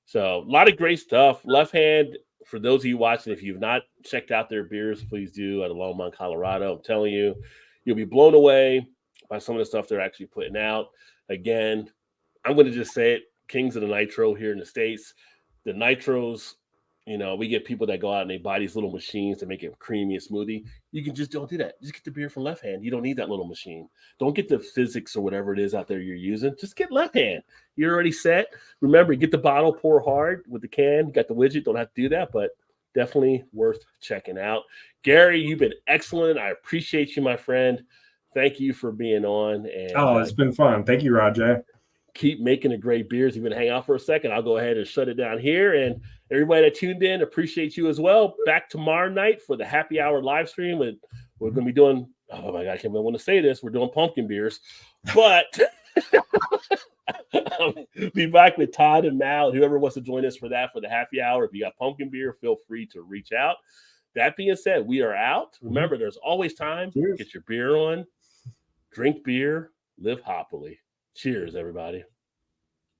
So a lot of great stuff. Left Hand, for those of you watching, if you've not checked out their beers, please do at Longmont, Colorado. I'm telling you, you'll be blown away by some of the stuff they're actually putting out. Again, I'm going to just say it, kings of the nitro here in the States. The nitros, we get people that go out and they buy these little machines to make it creamy and smoothie. You can just don't do that. Just get the beer from Left Hand. You don't need that little machine. Don't get the physics or whatever it is out there you're using. Just get Left Hand. You're already set. Remember, get the bottle, pour hard with the can. You got the widget. Don't have to do that, but definitely worth checking out. Gary, you've been excellent. I appreciate you, my friend. Thank you for being on. And it's been fun. Thank you, Roger. Keep making the great beers. You're going to hang out for a second. I'll go ahead and shut it down here. And everybody that tuned in, appreciate you as well. Back tomorrow night for the happy hour live stream. We're going to be doing, oh my God, I can't even want to say this. We're doing pumpkin beers. But I'll be back with Todd and Mal. Whoever wants to join us for the happy hour. If you got pumpkin beer, feel free to reach out. That being said, we are out. Remember, there's always time. Cheers. Get your beer on. Drink beer. Live happily. Cheers, everybody.